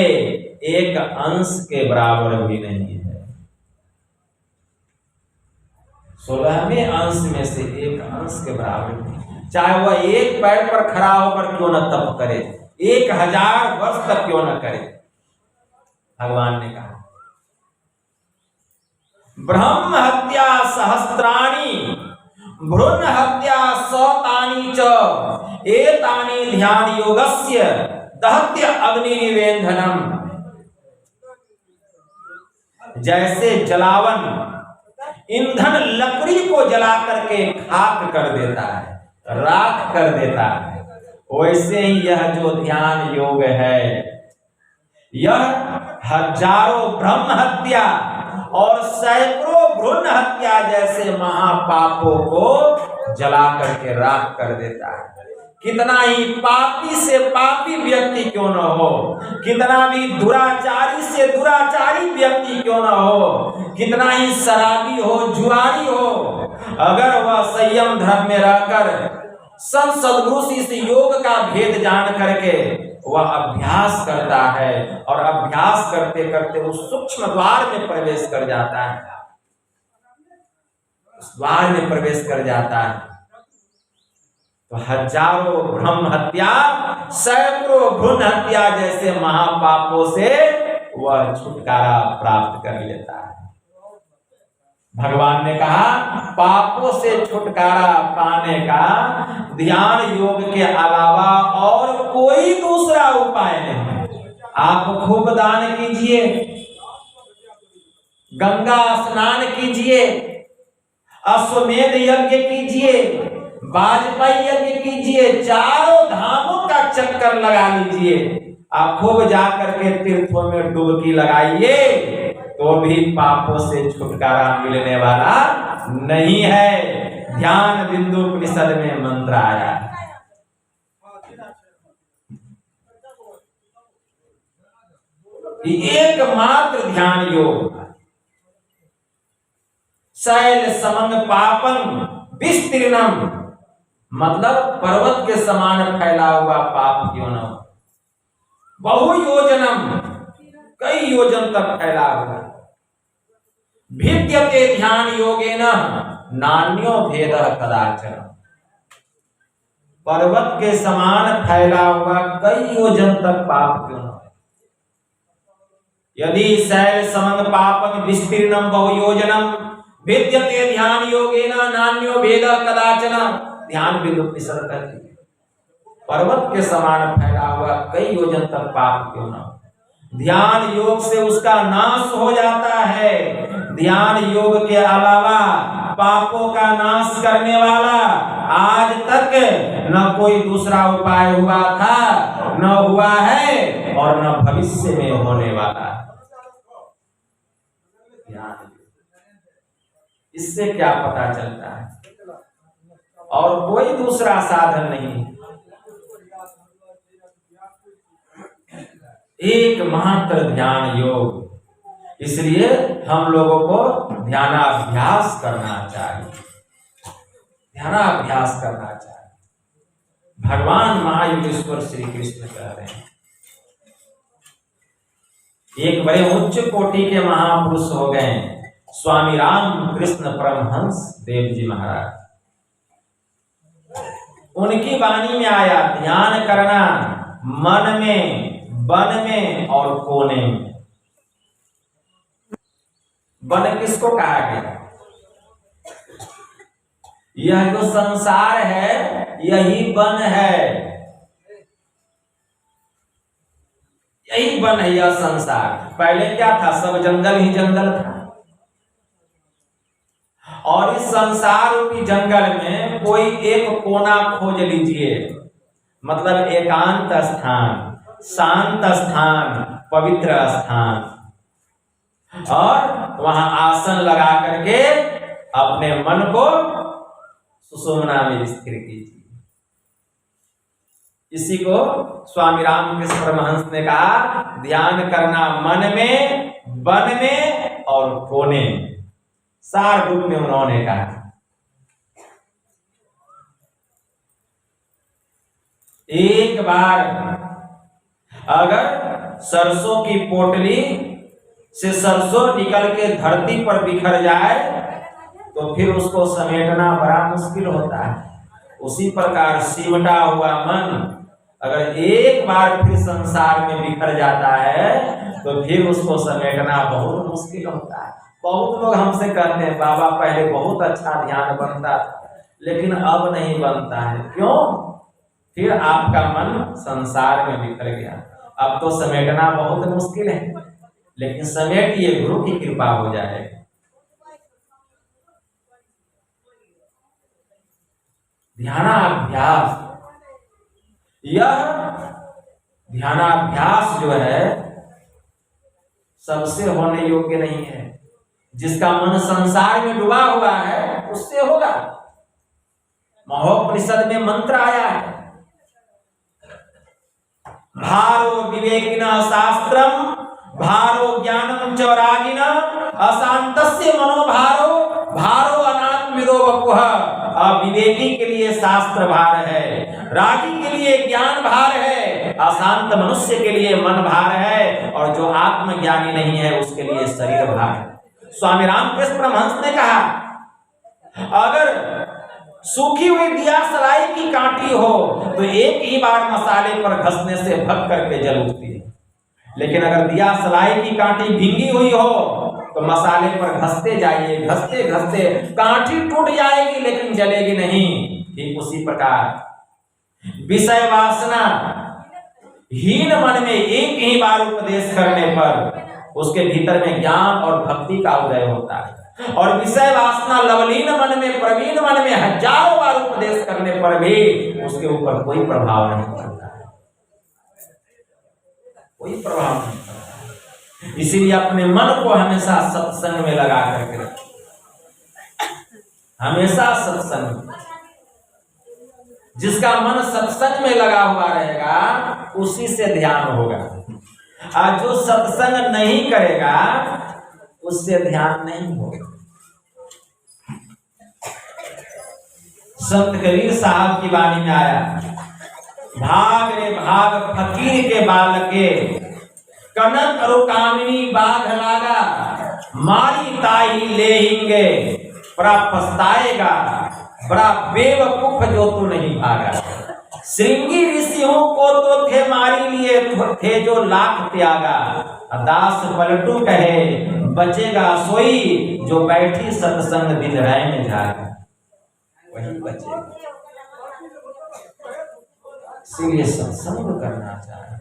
एक अंश के बराबर भी नहीं है। 16वें अंश में से एक अंश के बराबर नहीं, चाहे वह एक पैर पर खड़ा होकर क्यों न तप करे, 1000 वर्ष तक क्यों न करे। भगवान ने कहा ब्रह्म हत्या सहस्त्राणि भ्रूण हत्या सतानि च एतानि ध्यान योगस्य दहत्य अग्नि निवेदनम। जैसे जलावन ईंधन लकड़ी को जला करके खाक कर देता है, राख कर देता है, वैसे ही यह जो ध्यान योग है, यह हजारों ब्रह्म हत्या और सैकड़ों भ्रूण हत्या जैसे महापापों को जला करके राख कर देता है। कितना ही पापी से पापी व्यक्ति क्यों न हो, कितना भी दुराचारी से दुराचारी व्यक्ति क्यों न हो, कितना ही शराबी हो, जुआरी हो, अगर वह संयम धर्म में रहकर संत सद्गुरु से इस योग का भेद जान करके वह अभ्यास करता है और अभ्यास करते करते उस सूक्ष्म द्वार में प्रवेश कर जाता है, उस द्वार में प्रवेश कर जाता है, तो हजारों ब्रह्म हत्या सैकड़ों भ्रूण हत्या जैसे महापापों से वह छुटकारा प्राप्त कर लेता है। भगवान ने कहा पापों से छुटकारा पाने का ध्यान योग के अलावा और कोई दूसरा उपाय नहीं। आप खूब दान कीजिए, गंगा स्नान कीजिए, अश्वमेध यज्ञ कीजिए, वाजपेयी यज्ञ कीजिए, चारों धामों का चक्कर लगा लीजिए, आप खूब जाकर के तीर्थों में डुबकी लगाइए, तो भी पापों से छुटकारा मिलने वाला नहीं है। ध्यान बिंदु उपनिषद में मंत्र आया है। एकमात्र ध्यान योग शैल समंग पापं विस्तीर्णम, मतलब पर्वत के समान फैला हुआ पाप क्यों न हो, बहु योजनम, कई योजन तक फैला हुआ, भिद्यते ध्यान योगेन नान्यो भेद कदाचन। पर्वत के समान फैला हुआ कई योजन तक पाप क्यों न हो। यदि शैल समंग पापक विस्तीर्णम बहुयोजनम विद्यते ध्यान योगेन नान्यो भेद कदाचन। ध्यान बिंदु उपनिषद कहती है पर्वत के समान फैला हुआ कई योजन तक पाप क्यों न हो। ध्यान योग से उसका नाश हो जाता है। ध्यान योग के अलावा पापों का नाश करने वाला आज तक न कोई दूसरा उपाय हुआ था, न हुआ है और न भविष्य में होने वाला। इससे क्या पता चलता है? और कोई दूसरा साधन नहीं, एकमात्र ध्यान योग। इसलिए हम लोगों को ध्यानाभ्यास करना चाहिए, ध्यानाभ्यास करना चाहिए। भगवान महायोगेश्वर श्री कृष्ण कह रहे हैं, एक बड़े उच्च कोटि के महापुरुष हो गए स्वामी राम कृष्ण परमहंस देव जी महाराज। उनकी वाणी में आया ध्यान करना मन में, वन में और कोने में। वन किसको कहा गया? यह जो संसार है यही वन है, यही वन है यह संसार। पहले क्या था? सब जंगल ही जंगल था। और इस संसार रूपी जंगल में कोई एक कोना खोज लीजिए, मतलब एकांत स्थान, शांत स्थान, पवित्र स्थान, और वहां आसन लगा करके अपने मन को सुषुम्ना में स्थिर कीजिए। इसी को स्वामी रामकृष्ण परमहंस ने कहा ध्यान करना मन में, वन में और कोने। सार रूप में उन्होंने कहा। एक बार अगर सरसों की पोटली से सरसों निकल के धरती पर बिखर जाए तो फिर उसको समेटना बड़ा मुश्किल होता है। उसी प्रकार सिमटा हुआ मन अगर एक बार फिर संसार में बिखर जाता है तो फिर उसको समेटना बहुत मुश्किल होता है। बहुत लोग हमसे कहते हैं बाबा पहले बहुत अच्छा ध्यान बनता था लेकिन अब नहीं बनता है। क्यों? फिर आपका मन संसार में बिखर गया। अब तो समेटना बहुत मुश्किल है, लेकिन समेटिए, गुरु की कृपा हो जाए। ध्यानाभ्यास, यह ध्यानाभ्यास जो है सबसे होने योग्य नहीं है। जिसका मन संसार में डूबा हुआ है उससे होगा। महोपनिषद में मंत्र आया है भारो विवेकिनः शास्त्रम भारो ज्ञानम च रागिन अशांतस्य मनोभारो भारो अनात्मविदो वपुः। अविवेकी के लिए शास्त्र भार है, रागी के लिए ज्ञान भार है, अशांत मनुष्य के लिए मन भार है और जो आत्मज्ञानी नहीं है उसके लिए शरीर भार है। स्वामी रामकृष्ण परमहंस ने कहा अगर सूखी हुई दिया सलाई की कांटी हो तो एक ही बार मसाले पर घसने से भग करके जल उठती है, लेकिन अगर दिया सलाई की कांटी भींगी हुई हो तो मसाले पर घसते जाइए, घसते घसते कांटी टूट जाएगी लेकिन जलेगी नहीं। ठीक उसी प्रकार विषय वासना हीन मन में एक ही बार उपदेश करने पर उसके भीतर में ज्ञान और भक्ति का उदय होता है, और विषय वासना लवलीन मन में, प्रवीण मन में हजारों बार उपदेश करने पर भी उसके ऊपर कोई प्रभाव नहीं पड़ता है, कोई प्रभाव नहीं पड़ता है। इसीलिए अपने मन को हमेशा सत्संग में लगा करके रखें, हमेशा सत्संग। जिसका मन सत्संग में लगा हुआ रहेगा उसी से ध्यान होगा, और जो सत्संग नहीं करेगा उससे ध्यान नहीं होगा। संत कबीर साहब की वाणी में आया भाग रे भाग फकीर के बाल के कनक और कामिनी बाघ लागा मारी ताई ले हिंगे बड़ा पछताएगा, बड़ा बेवकूफ जो तू नहीं भागा। श्रृंगी ऋषियों को तो थे मारी लिए थे जो लाख त्यागा। दास पलटू कहे बचेगा सोई जो बैठी सत्संग दिन रैन जागा, वही बचेगा। इसीलिए सत्संग करना चाहिए,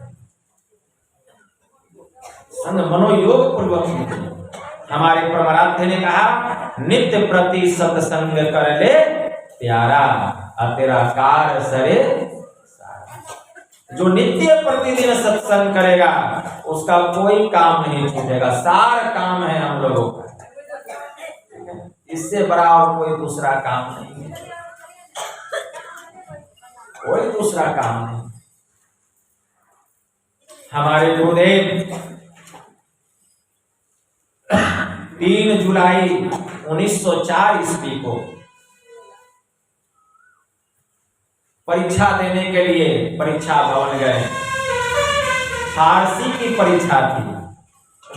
संग मनोयोग पूर्वक। हमारे परमाराध्य ने कहा नित्य प्रति सत्संग कर ले प्यारा, तेरा कार सरे सारा। जो नित्य प्रतिदिन सत्संग करेगा उसका कोई काम नहीं छूटेगा, सार काम है हम लोगों का। इससे बड़ा और कोई दूसरा काम नहीं है, कोई दूसरा काम नहीं। हमारे गुरुदेव 3 जुलाई 1904 ईस्वी को परीक्षा देने के लिए परीक्षा भवन गए। फारसी की परीक्षा थी।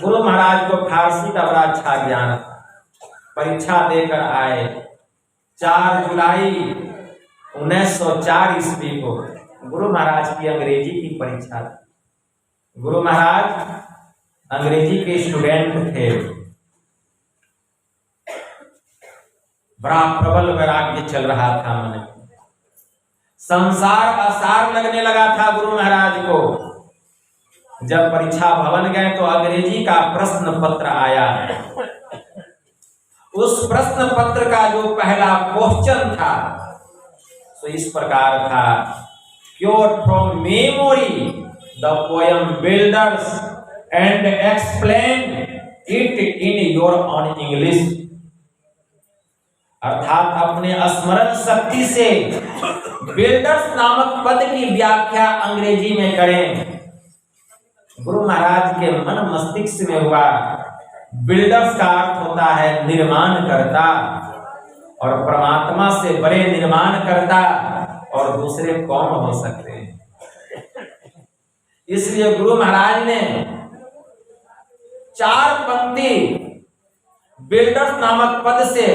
गुरु महाराज को फारसी का बड़ा अच्छा ज्ञान था। परीक्षा देकर आए। 4 जुलाई 1904 ईस्वी को गुरु महाराज की अंग्रेजी की परीक्षा थी। गुरु महाराज अंग्रेजी के स्टूडेंट थे। बड़ा प्रबल वैराग्य चल रहा था मन में, संसार असार लगने लगा था गुरु महाराज को। जब परीक्षा भवन गए तो अंग्रेजी का प्रश्न पत्र आया। उस प्रश्न पत्र का जो पहला क्वेश्चन था तो इस प्रकार था, cure from memory the poem builders and explain it in your on English. अर्थात अपने स्मरण शक्ति से बिल्डर्स नामक पद की व्याख्या अंग्रेजी में करें। गुरु महाराज के मन मस्तिष्क में हुआ। बिल्डर्स का अर्थ होता है निर्माण करता, और परमात्मा से बड़े निर्माण करता और दूसरे कौन हो सकते हैं। इसलिए गुरु महाराज ने 4 पंक्ति बिल्डर्स नामक पद से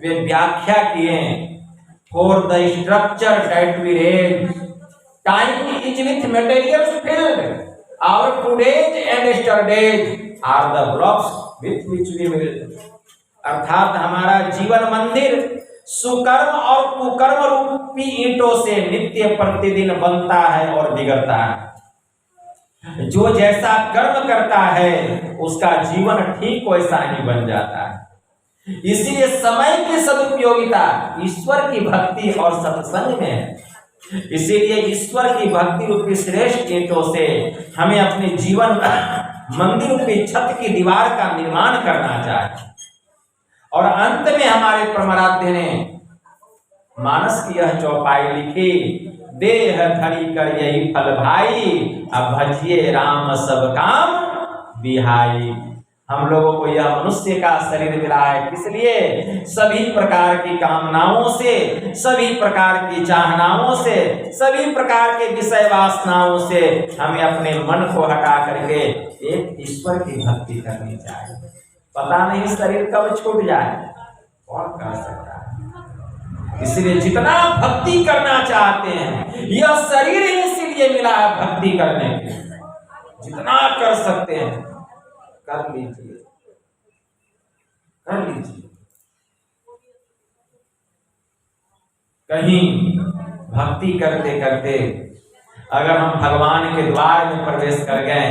वे व्याख्या किए। For the structure that we raise time is with materials filled, our todays and yesterdays are the blocks with which we build. अर्थात हमारा जीवन मंदिर सुकर्म और कुकर्म रूपी ईंटों से नित्य प्रतिदिन बनता है और बिगड़ता है। जो जैसा कर्म करता है उसका जीवन ठीक वैसा ही बन जाता है। इसीलिए समय की सदुपयोगिता ईश्वर की भक्ति और सत्संग में है। इसीलिए ईश्वर की भक्ति रूपी श्रेष्ठ ईंटों से हमें अपने जीवन मंदिर रूपी छत की दीवार का निर्माण करना चाहिए। और अंत में हमारे परमाराध्य ने मानस की यह चौपाई लिखी, देह धरी कर यही फल भाई, अब भजिए राम सब काम बिहाई। हम लोगों को यह मनुष्य का शरीर मिला है किस लिए? सभी प्रकार की कामनाओं से, सभी प्रकार की चाहनाओं से, सभी प्रकार के विषय वासनाओं से हमें अपने मन को हटा करके एक ईश्वर की भक्ति करनी चाहिए। पता नहीं शरीर कब छूट जाए, कौन कर सकता है। इसलिए जितना भक्ति करना चाहते हैं, यह शरीर इसीलिए मिला है भक्ति करने के लिए। जितना कर सकते हैं कर लीजिए, कर लीजिए। कहीं भक्ति करते करते अगर हम भगवान के द्वार में प्रवेश कर गए,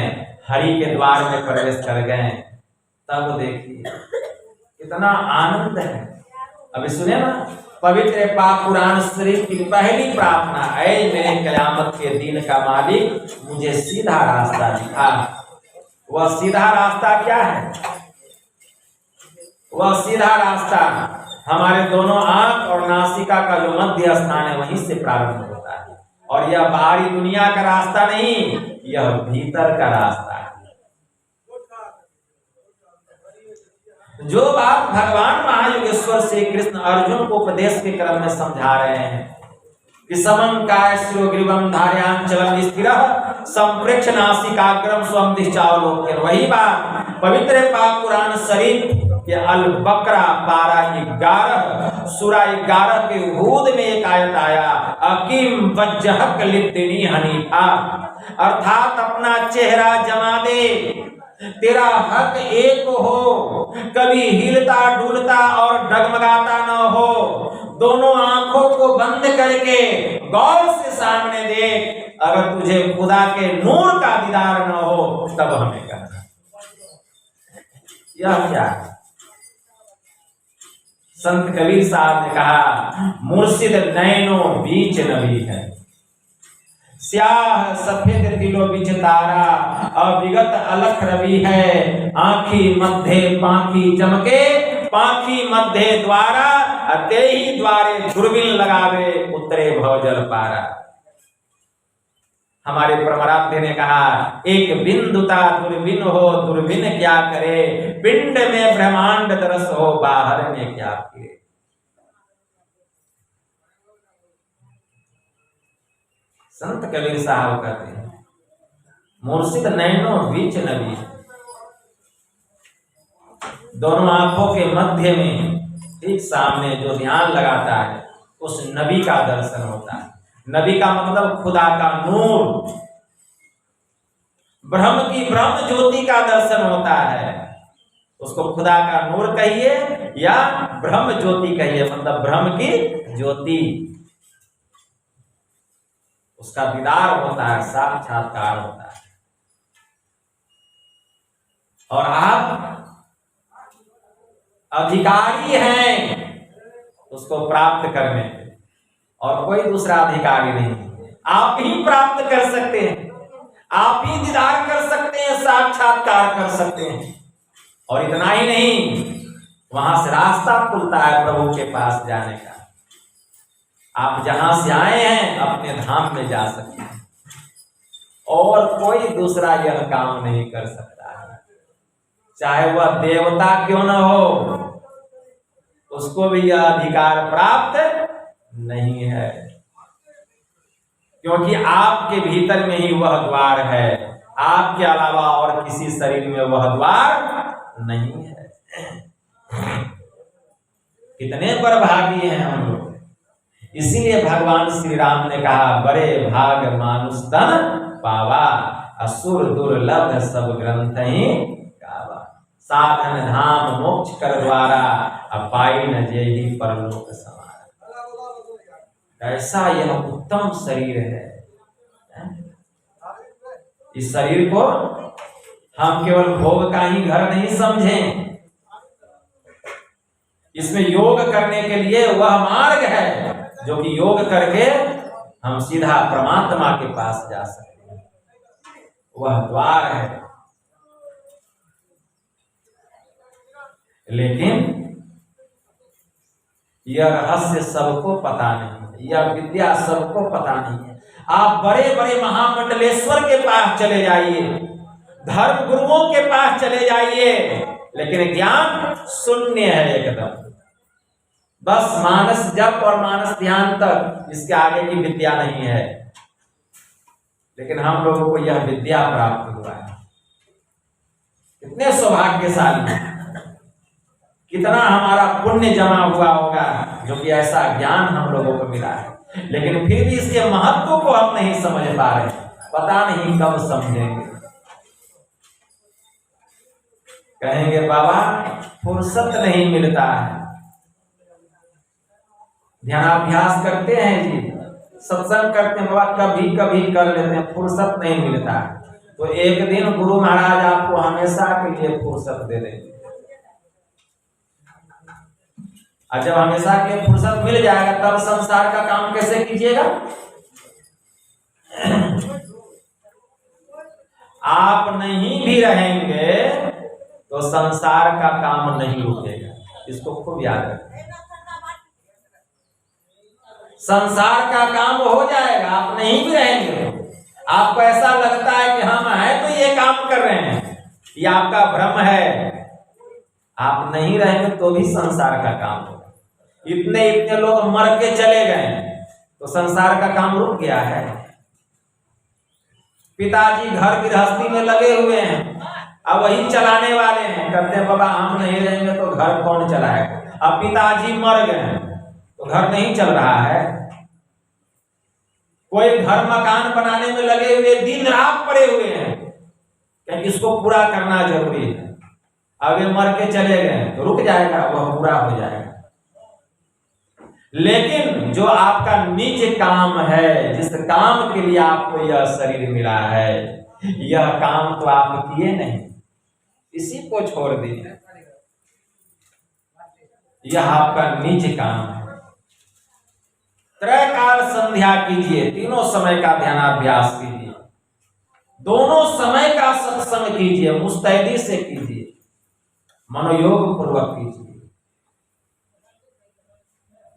हरि के द्वार में प्रवेश कर गए, तब देखिए कितना आनंद है। अभी सुने ना, पवित्र पाक पुराण शरीफ की पहली प्रार्थना, ऐ मेरे कयामत के दिन का मालिक मुझे सीधा रास्ता दिखा। वह सीधा रास्ता क्या है? वह सीधा रास्ता हमारे दोनों आंख और नासिका का जो मध्य स्थान है वहीं से प्रारंभ होता है। और यह बाहरी दुनिया का रास्ता नहीं, यह भीतर का रास्ता है। जो बात भगवान महायोगेश्वर श्री कृष्ण अर्जुन को उपदेश के क्रम में समझा रहे हैं कि समं काय शिरोग्रीवं धारयाञ्चलं स्थिरः संप्रेक्ष्य नासिकाग्रं स्वं दिश्चावलोकयन्, वही बात पवित्र पाक पुराण शरीफ कि अल बकरा पारा 11 सूरा 11 के हूद में एक आयत आया, अकीम वजहक लिद्दीनी हनीफा, अर्थात अपना चेहरा जमा दे, तेरा हक एक हो, कभी हिलता डुलता और डगमगाता न हो, दोनों आंखों को बंद करके गौर से सामने देख, अगर तुझे खुदा के नूर का दीदार न हो तब हमें कहना। यह क्या है? संत कबीर साहब ने कहा, मुर्शिद नैनो बीच नबी है, स्याह सफेद दिलो बीच तारा, अविगत अलख रवि है, आँखी मध्य पाखी चमके, पाखी मध्य द्वारा, ते ही द्वारे दुर्बिन लगावे, उतरे भवजल पारा। हमारे परमाराध्य ने कहा, एक बिंदुता दुर्बिन हो, दुर्बिन क्या करे, पिंड में ब्रह्मांड दरस हो, बाहर में क्या फिरे। संत कबीर साहब कहते हैं, मुर्शिद नैनो बीच नबी, दोनों आंखों के मध्य में ठीक सामने जो ध्यान लगाता है उस नबी का दर्शन होता है। नबी का मतलब खुदा का नूर, ब्रह्म की ब्रह्म ज्योति का दर्शन होता है। उसको खुदा का नूर कहिए या ब्रह्म ज्योति कहिए, मतलब ब्रह्म की ज्योति, उसका दीदार होता है, साक्षात्कार होता है। और आप अधिकारी हैं उसको प्राप्त करने के, और कोई दूसरा अधिकारी नहीं, आप ही प्राप्त कर सकते हैं, आप ही दीदार कर सकते हैं, साक्षात्कार कर सकते हैं। और इतना ही नहीं, वहां से रास्ता खुलता है प्रभु के पास जाने का। आप जहां से आए हैं अपने धाम में जा सकते हैं, और कोई दूसरा यह काम नहीं कर सकता है, चाहे वह देवता क्यों न हो, उसको भी यह अधिकार प्राप्त नहीं है, क्योंकि आपके भीतर में ही वह द्वार है, आपके अलावा और किसी शरीर में वह द्वार नहीं है। कितने बड़भागी हैं हम लोग। इसीलिए भगवान श्री राम ने कहा, बड़े भाग मानुष तन पावा, असुर दुर्लभ सब ग्रंथ ही गावा, साधन धाम मोक्ष कर द्वारा, अपाई न जेहि परलोक समारा। ऐसा यह उत्तम शरीर है। इस शरीर को हम केवल भोग का ही घर नहीं समझें, इसमें योग करने के लिए वह मार्ग है जो कि योग करके हम सीधा परमात्मा के पास जा सकते हैं, वह द्वार है। लेकिन यह रहस्य सबको पता नहीं है, यह विद्या सबको पता नहीं है। आप बड़े बड़े महामंडलेश्वर के पास चले जाइए, धर्म गुरुओं के पास चले जाइए, लेकिन ज्ञान शून्य है एकदम। बस मानस जप और मानस ध्यान तक, इसके आगे की विद्या नहीं है। लेकिन हम लोगों को यह विद्या प्राप्त हुआ है, कितने सौभाग्यशाली, कितना हमारा पुण्य जमा हुआ होगा जो कि ऐसा ज्ञान हम लोगों को मिला है। लेकिन फिर भी इसके महत्व को हम नहीं समझ पा रहे, पता नहीं कब समझेंगे। कहेंगे बाबा फुर्सत नहीं मिलता है, ध्यानाभ्यास करते हैं जी, सत्संग करते हैं बाबा, कभी कभी कर लेते हैं, फुर्सत नहीं मिलता। तो एक दिन गुरु महाराज आपको हमेशा के लिए फुर्सत दे देंगे, और जब हमेशा के लिए फुर्सत मिल जाएगा तब संसार का काम कैसे कीजिएगा। आप नहीं भी रहेंगे तो संसार का काम नहीं रुकेगा, इसको खूब याद रखें। संसार का काम हो जाएगा, आप नहीं भी रहेंगे। आपको ऐसा लगता है कि हम हैं तो ये काम कर रहे हैं, ये आपका भ्रम है। आप नहीं रहेंगे तो भी संसार का काम होगा। इतने इतने लोग मर के चले गए तो संसार का काम रुक गया है। पिताजी घर गृहस्थी में लगे हुए हैं, अब वही चलाने वाले हैं, कहते हैं बाबा हम नहीं रहेंगे तो घर कौन चलाएगा। अब पिताजी मर गए तो घर नहीं चल रहा है। कोई घर मकान बनाने में लगे हुए दिन रात पड़े हुए हैं क्योंकि इसको पूरा करना जरूरी है। अब ये मर के चले गए तो रुक जाएगा, वह पूरा हो जाएगा। लेकिन जो आपका निज काम है, जिस काम के लिए आपको यह शरीर मिला है, यह काम तो आप किए नहीं, इसी को छोड़ दिए। यह आपका निज काम है। त्रैकाल संध्या कीजिए, तीनों समय का ध्यानाभ्यास कीजिए, दोनों समय का सत्संग कीजिए, मुस्तैदी से कीजिए, मनोयोग पूर्वक कीजिए।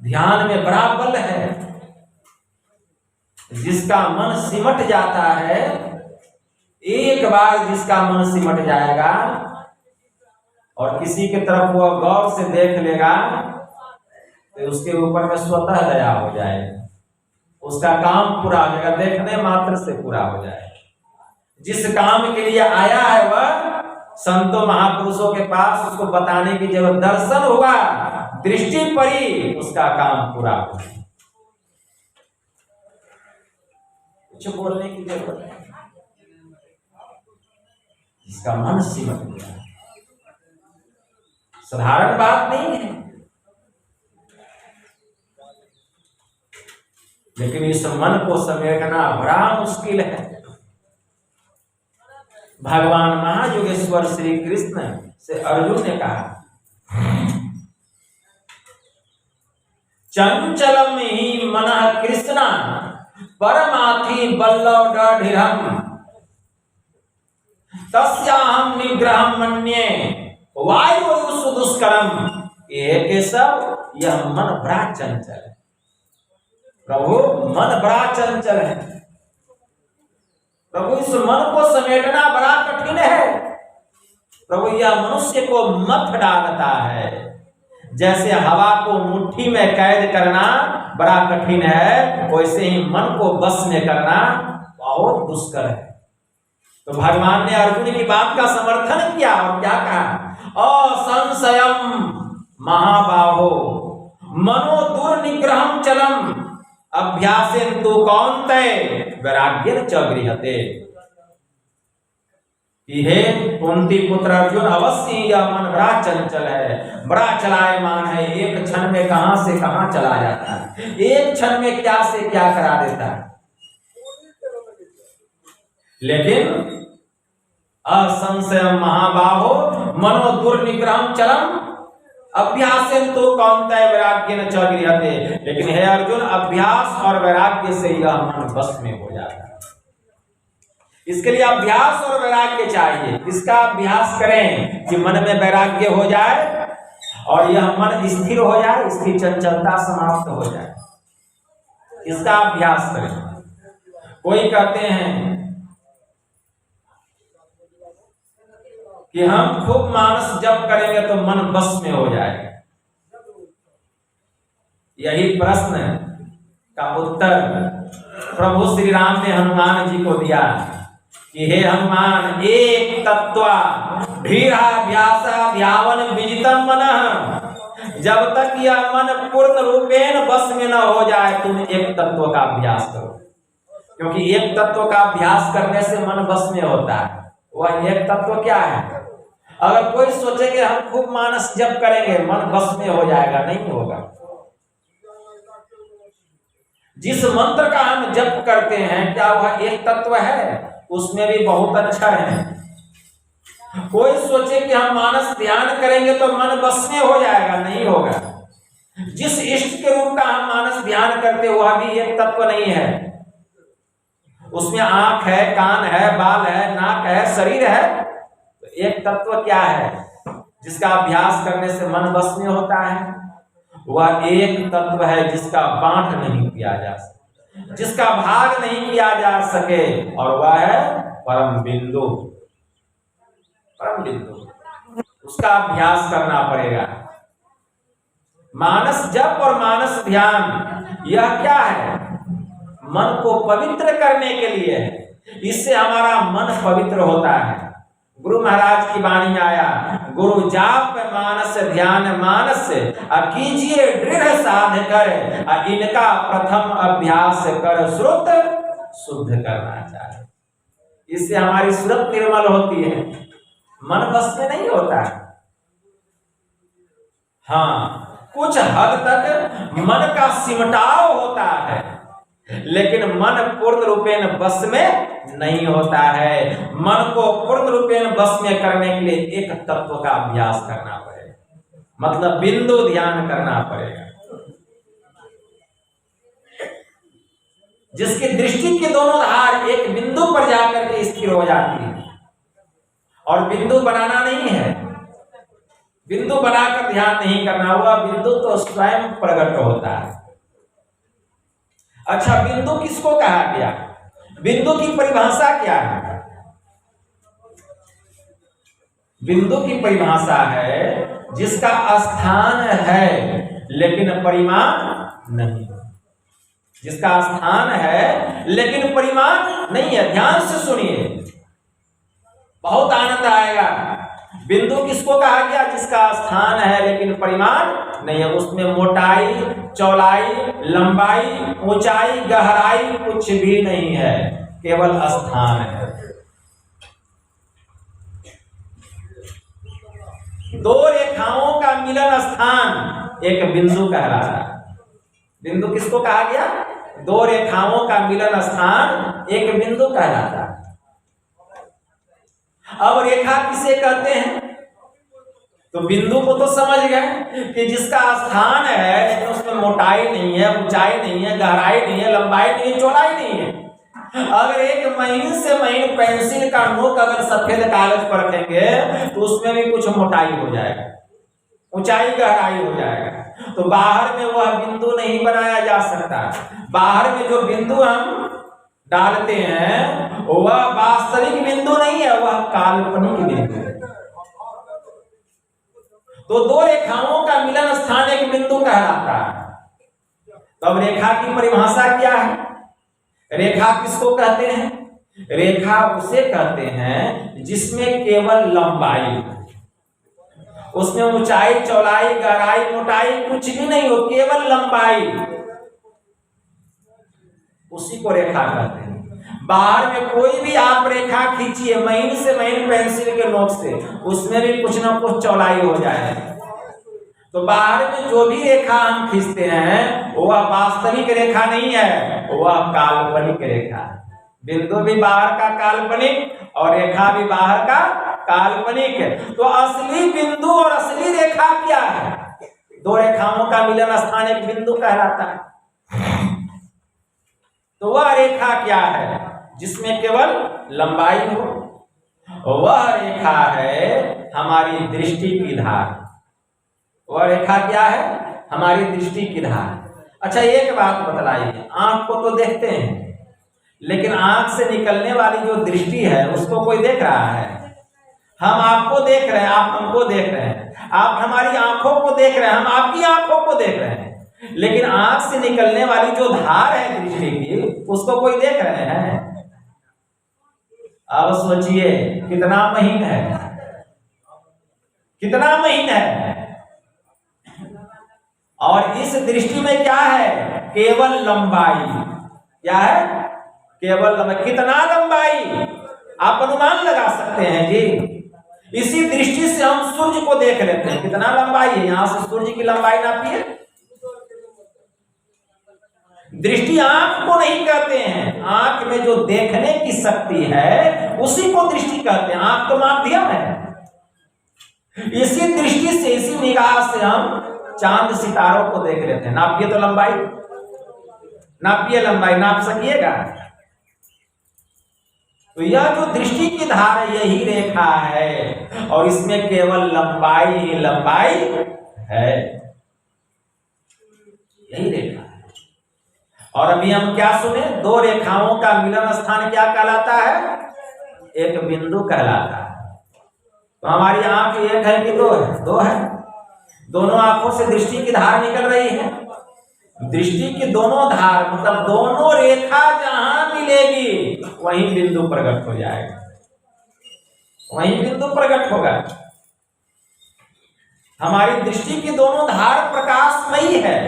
ध्यान में बड़ा बल है। जिसका मन सिमट जाता है, एक बार जिसका मन सिमट जाएगा और किसी की तरफ वह गौर से देख लेगा तो उसके ऊपर में स्वतः दया हो जाएगा, उसका काम पूरा हो जाएगा, देखने मात्र से पूरा हो जाएगा। जिस काम के लिए आया है वह संतों महापुरुषों के पास, उसको बताने की जरूरत, दर्शन हुआ, दृष्टि पड़ी, उसका काम पूरा हो गया, कुछ बोलने की जरूरत नहीं। जिसका मन सिमट गया, साधारण बात नहीं है। लेकिन इस मन को समेटना बड़ा मुश्किल है। भगवान महायोगेश्वर श्री कृष्ण से अर्जुन ने कहा, चंचलम ही मनः कृष्णा परमाथि बल्लव ढिरम तस्याहं निग्रहं मन्ये वायु सुदुष्करम। ये केशव, यह मन बड़ा चंचल है प्रभु, मन बड़ा चंचल है प्रभु, इस मन को समेटना बड़ा कठिन है प्रभु। यह मनुष्य को मत डालता है, जैसे हवा को मुट्ठी में कैद करना बड़ा कठिन है, वैसे ही मन को बस में करना बहुत दुष्कर है। तो भगवान ने अर्जुन की बात का समर्थन किया और क्या कहा, असंशयम महाबाहो मनो दुर्निग्रहं चलम अभ्यासेन तु कौन्तेय वैराग्येन च गृह्यते। हे कुंती पुत्र अर्जुन, अवश्य यह मन बड़ा चंचल है, बड़ा चलायमान है, एक क्षण में कहां से कहां चला जाता है, एक क्षण में क्या से क्या करा देता है। लेकिन असंशय महाबाहो मनो दुर्निग्रहं चलम अभ्यासेन तो कौन्तेय वैराग्येन च गृह्यते। लेकिन हे अर्जुन, अभ्यास और वैराग्य से यह मन बस में हो जाता है। इसके लिए अभ्यास और वैराग्य चाहिए। इसका अभ्यास करें कि मन में वैराग्य हो जाए और यह मन स्थिर हो जाए, इसकी चंचलता समाप्त हो जाए, इसका अभ्यास करें। कोई कहते हैं कि हम खूब मानस जप करेंगे तो मन बस में हो जाएगा। यही प्रश्न का उत्तर प्रभु श्री राम ने हनुमान जी को दिया कि हे हनुमान, एक तत्वा धीराभ्यासा ध्यावन विजितम मनः। जब तक यह मन पूर्ण रूपेण बस में न हो जाए, तुम एक तत्व का अभ्यास करो, क्योंकि एक तत्व का अभ्यास करने से मन बस में होता है। वह एक तत्व क्या है? अगर कोई सोचे कि हम खूब मानस जप करेंगे मन बस में हो जाएगा, नहीं होगा। जिस मंत्र का हम जप करते हैं, क्या वह एक तत्व है? उसमें भी बहुत अच्छा है। कोई सोचे कि हम मानस ध्यान करेंगे तो मन बस में हो जाएगा, नहीं होगा। जिस इष्ट के रूप का हम मानस ध्यान करते, वह भी एक तत्व नहीं है। उसमें आंख है, कान है, बाल है, नाक है, शरीर है। तो एक तत्व क्या है जिसका अभ्यास करने से मन बस में होता है? वह एक तत्व है जिसका बांट नहीं किया जा सके, जिसका भाग नहीं किया जा सके, और वह है परम बिंदु। परम बिंदु, उसका अभ्यास करना पड़ेगा। मानस जप और मानस ध्यान, यह क्या है? मन को पवित्र करने के लिए है। इससे हमारा मन पवित्र होता है, गुरु महाराज की वाणी आया, गुरु जाप मानस ध्यान मानस, कीजिए दृढ़ साध कर, इनका प्रथम अभ्यास कर श्रुत शुद्ध करना चाहिए। इससे हमारी श्रुत निर्मल होती है, मन बस में नहीं होता है। हाँ, कुछ हद तक मन का सिमटाव होता है, लेकिन मन पूर्ण रूपेण बस में नहीं होता है। मन को पूर्ण रूपेण बस में करने के लिए एक तत्व का अभ्यास करना पड़ेगा, मतलब बिंदु ध्यान करना पड़ेगा, जिसकी दृष्टि के दोनों धार एक बिंदु पर जाकर के स्थिर हो जाती है। और बिंदु बनाना नहीं है, बिंदु बनाकर ध्यान नहीं करना हुआ, बिंदु तो स्वयं प्रकट होता है। अच्छा, बिंदु किसको कहा गया? बिंदु की परिभाषा क्या है? बिंदु की परिभाषा है जिसका स्थान है लेकिन परिमाण नहीं, जिसका स्थान है लेकिन परिमाण नहीं है। ध्यान से सुनिए, बहुत आनंद आएगा। बिंदु किसको कहा गया? जिसका स्थान है लेकिन परिमाण नहीं है। उसमें मोटाई, चौड़ाई, लंबाई, ऊंचाई, गहराई कुछ भी नहीं है, केवल स्थान है। दो रेखाओं का मिलन स्थान एक बिंदु कहलाता है। बिंदु किसको कहा गया? दो रेखाओं का मिलन स्थान एक बिंदु कहलाता है। अब रेखा किसे कहते हैं? तो बिंदु को तो समझ गए कि जिसका स्थान है लेकिन उसमें मोटाई नहीं है, ऊंचाई नहीं है, गहराई नहीं है, लंबाई नहीं है, चौड़ाई नहीं है। अगर एक महीन से महीन पेंसिल का नोक अगर सफेद कागज पर रखेंगे तो उसमें भी कुछ मोटाई हो जाएगा, ऊंचाई गहराई हो जाएगा। तो बाहर में वह बिंदु नहीं बनाया जा सकता। बाहर में जो बिंदु हम डालते हैं वह वास्तविक बिंदु नहीं है, वह काल्पनिक बिंदु है। तो दो रेखाओं का मिलन स्थान एक बिंदु कहलाता है। तो अब रेखा की परिभाषा क्या है? रेखा किसको कहते हैं? रेखा उसे कहते हैं जिसमें केवल लंबाई, उसमें ऊंचाई, चौड़ाई, गहराई, मोटाई कुछ भी नहीं हो, केवल लंबाई, उसी को रेखा कहते हैं। बाहर में कोई भी आप रेखा खींचिए महीन से महीन पेंसिल के नोक से, उसमें भी कुछ ना कुछ चौड़ाई हो जाए। तो बाहर में जो भी रेखा हम खींचते हैं वह वास्तविक रेखा नहीं है, वह काल्पनिक रेखा है। बिंदु भी बाहर का काल्पनिक और रेखा भी बाहर का काल्पनिक है। तो असली बिंदु और असली रेखा क्या है? दो रेखाओं का मिलन स्थान एक बिंदु कहलाता है। तो वह रेखा क्या है? जिसमें केवल लंबाई हो, वह रेखा है हमारी दृष्टि की धार। वह रेखा क्या है? हमारी दृष्टि की धार। अच्छा, एक बात बतलाइए, आंख को तो देखते हैं लेकिन आंख से निकलने वाली जो दृष्टि है उसको कोई देख रहा है? हम आपको देख रहे हैं, आप हमको देख रहे हैं, आप हमारी आंखों को देख रहे हैं, हम आपकी आंखों को देख रहे हैं, लेकिन आंख से निकलने वाली जो धार है दृष्टि की उसको कोई देख रहे हैं? अब सोचिए कितना महीन है, कितना महीन है। और इस दृष्टि में क्या है? केवल लंबाई। क्या है? केवल लंबाई। कितना लंबाई आप अनुमान लगा सकते हैं जी। इसी दृष्टि से हम सूर्य को देख लेते हैं, कितना लंबाई है, यहां से सूर्य की लंबाई नापिए। दृष्टि आंख को नहीं कहते हैं, आंख में जो देखने की शक्ति है उसी को दृष्टि कहते हैं। आंख तो माध्यम है। इसी दृष्टि से, इसी निगाह से हम चांद सितारों को देख लेते हैं। नापिए तो लंबाई, नापिए लंबाई, नाप सकिएगा? तो यह जो दृष्टि की धार है यही रेखा है और इसमें केवल लंबाई ही लंबाई है, यही रेखा है। और अभी हम क्या सुने? दो रेखाओं का मिलन स्थान क्या कहलाता है? एक बिंदु कहलाता है। तो हमारी आंख एक है कि दो है? दो है। दोनों आंखों से दृष्टि की धार निकल रही है। दृष्टि की दोनों धार मतलब दोनों रेखा जहां मिलेगी वहीं बिंदु प्रकट हो जाएगा। वहीं बिंदु प्रकट होगा। हमारी दृष्टि की दोनों धार प्रकाशमयी है।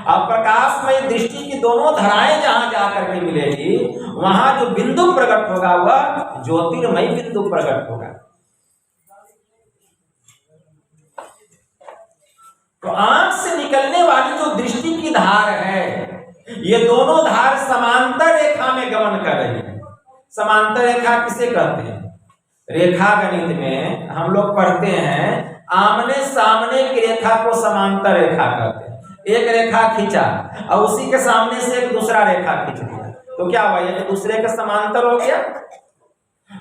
अब प्रकाशमय दृष्टि की दोनों धाराएं जहां जाकर के मिलेगी, वहां जो बिंदु प्रकट होगा वह ज्योतिर्मय बिंदु प्रकट होगा। तो आंख से निकलने वाली जो दृष्टि की धार है, ये दोनों धार समांतर रेखा में गमन कर रही है। समांतर रेखा किसे कहते हैं? रेखा गणित में हम लोग पढ़ते हैं, आमने सामने की रेखा को समांतर रेखा कहते हैं। एक रेखा खींचा और उसी के सामने से एक दूसरा रेखा खींच दिया, तो क्या हुआ? एक दूसरे के समांतर हो गया।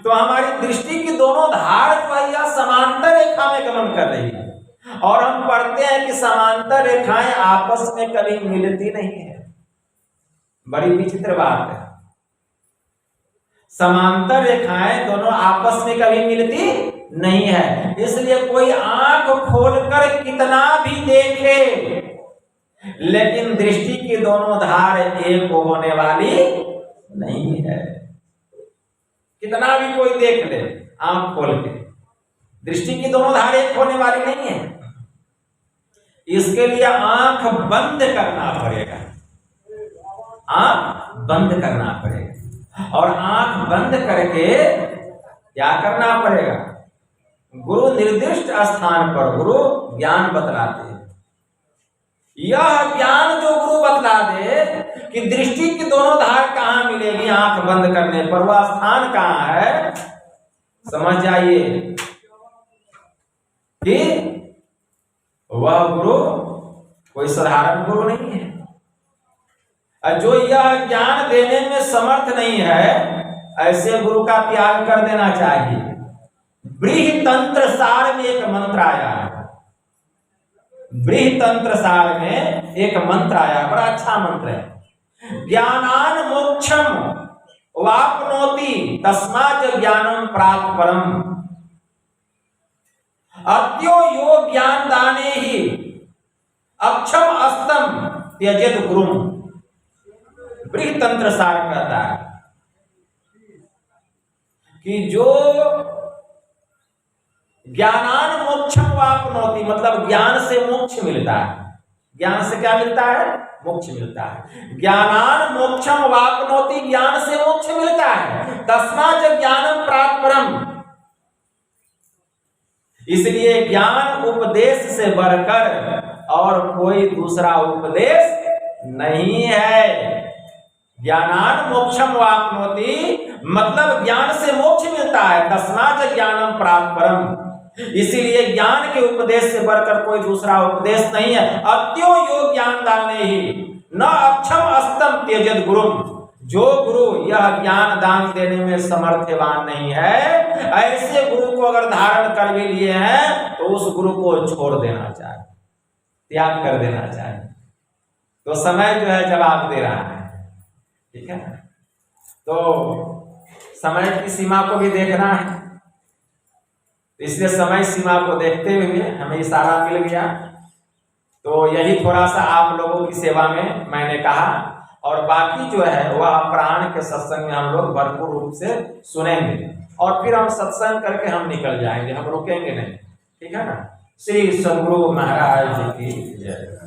तो हमारी दृष्टि की दोनों धार जो है यह समांतर रेखा में गमन कर रही है। और हम पढ़ते हैं कि समांतर रेखाएं आपस में कभी मिलती नहीं है। बड़ी विचित्र बात है। समांतर रेखाएं दोनों आपस में कभी मिलती नहीं है। इसलिए कोई आंख खोलकर कितना भी देखे, लेकिन दृष्टि की दोनों धार एक होने वाली नहीं है। कितना भी कोई देख ले आंख खोल के, दृष्टि की दोनों धार एक होने वाली नहीं है। इसके लिए आंख बंद करना पड़ेगा। आंख बंद करना पड़ेगा। और आंख बंद करके क्या करना पड़ेगा? गुरु निर्दिष्ट स्थान पर गुरु ज्ञान बतलाते हैं। यह ज्ञान जो गुरु बतला दे कि दृष्टि की दोनों धार कहां मिलेगी आंख बंद करने पर, वह स्थान कहां है, समझ जाइए कि वह गुरु कोई साधारण गुरु नहीं है। और जो यह ज्ञान देने में समर्थ नहीं है, ऐसे गुरु का त्याग कर देना चाहिए। बृहतंत्र सार में एक मंत्र आया है। बृहतंत्र सार में एक मंत्र आया, बड़ा अच्छा मंत्र है। ज्ञानान मोक्षम वाप्नोति तस्मात् ज्ञानम प्राप्त परम। अत्यो यो ज्ञान दाने ही अक्षम अस्तम त्यजेत गुरुम। बृहतंत्र सार कहता है कि जो ज्ञानान मोक्षम वाप्नोति, मतलब ज्ञान से मोक्ष मिलता है। ज्ञान से क्या मिलता है? मोक्ष मिलता है। ज्ञानान मोक्षम वाप्नोति, ज्ञान से मोक्ष मिलता है। तस्मात् ज्ञानम प्राप्त परम। इसलिए ज्ञान उपदेश से बढ़कर और कोई दूसरा उपदेश नहीं है। ज्ञानान मोक्षम वाप्नोति, मतलब ज्ञान से मोक्ष मिलता है। तस्मात् ज्ञानम प्राप्त परम। इसीलिए ज्ञान के उपदेश से बढ़कर कोई दूसरा उपदेश नहीं है। अत्यो यो ज्ञान दाने ही न अक्षम अस्तम त्यजत गुरु। जो गुरु यह ज्ञान दान देने में समर्थवान नहीं है, ऐसे गुरु को अगर धारण कर भी लिए हैं तो उस गुरु को छोड़ देना चाहिए, त्याग कर देना चाहिए। तो समय जो है जवाब दे रहा है, ठीक है। तो समय की सीमा को भी देखना है, इसलिए समय सीमा को देखते हुए हमें इशारा मिल गया। तो यही थोड़ा सा आप लोगों की सेवा में मैंने कहा, और बाकी जो है वह प्राण के सत्संग में हम लोग भरपूर रूप से सुनेंगे, और फिर हम सत्संग करके हम निकल जाएंगे, हम रुकेंगे नहीं, ठीक है ना। श्री सद्गुरु महाराज की जय।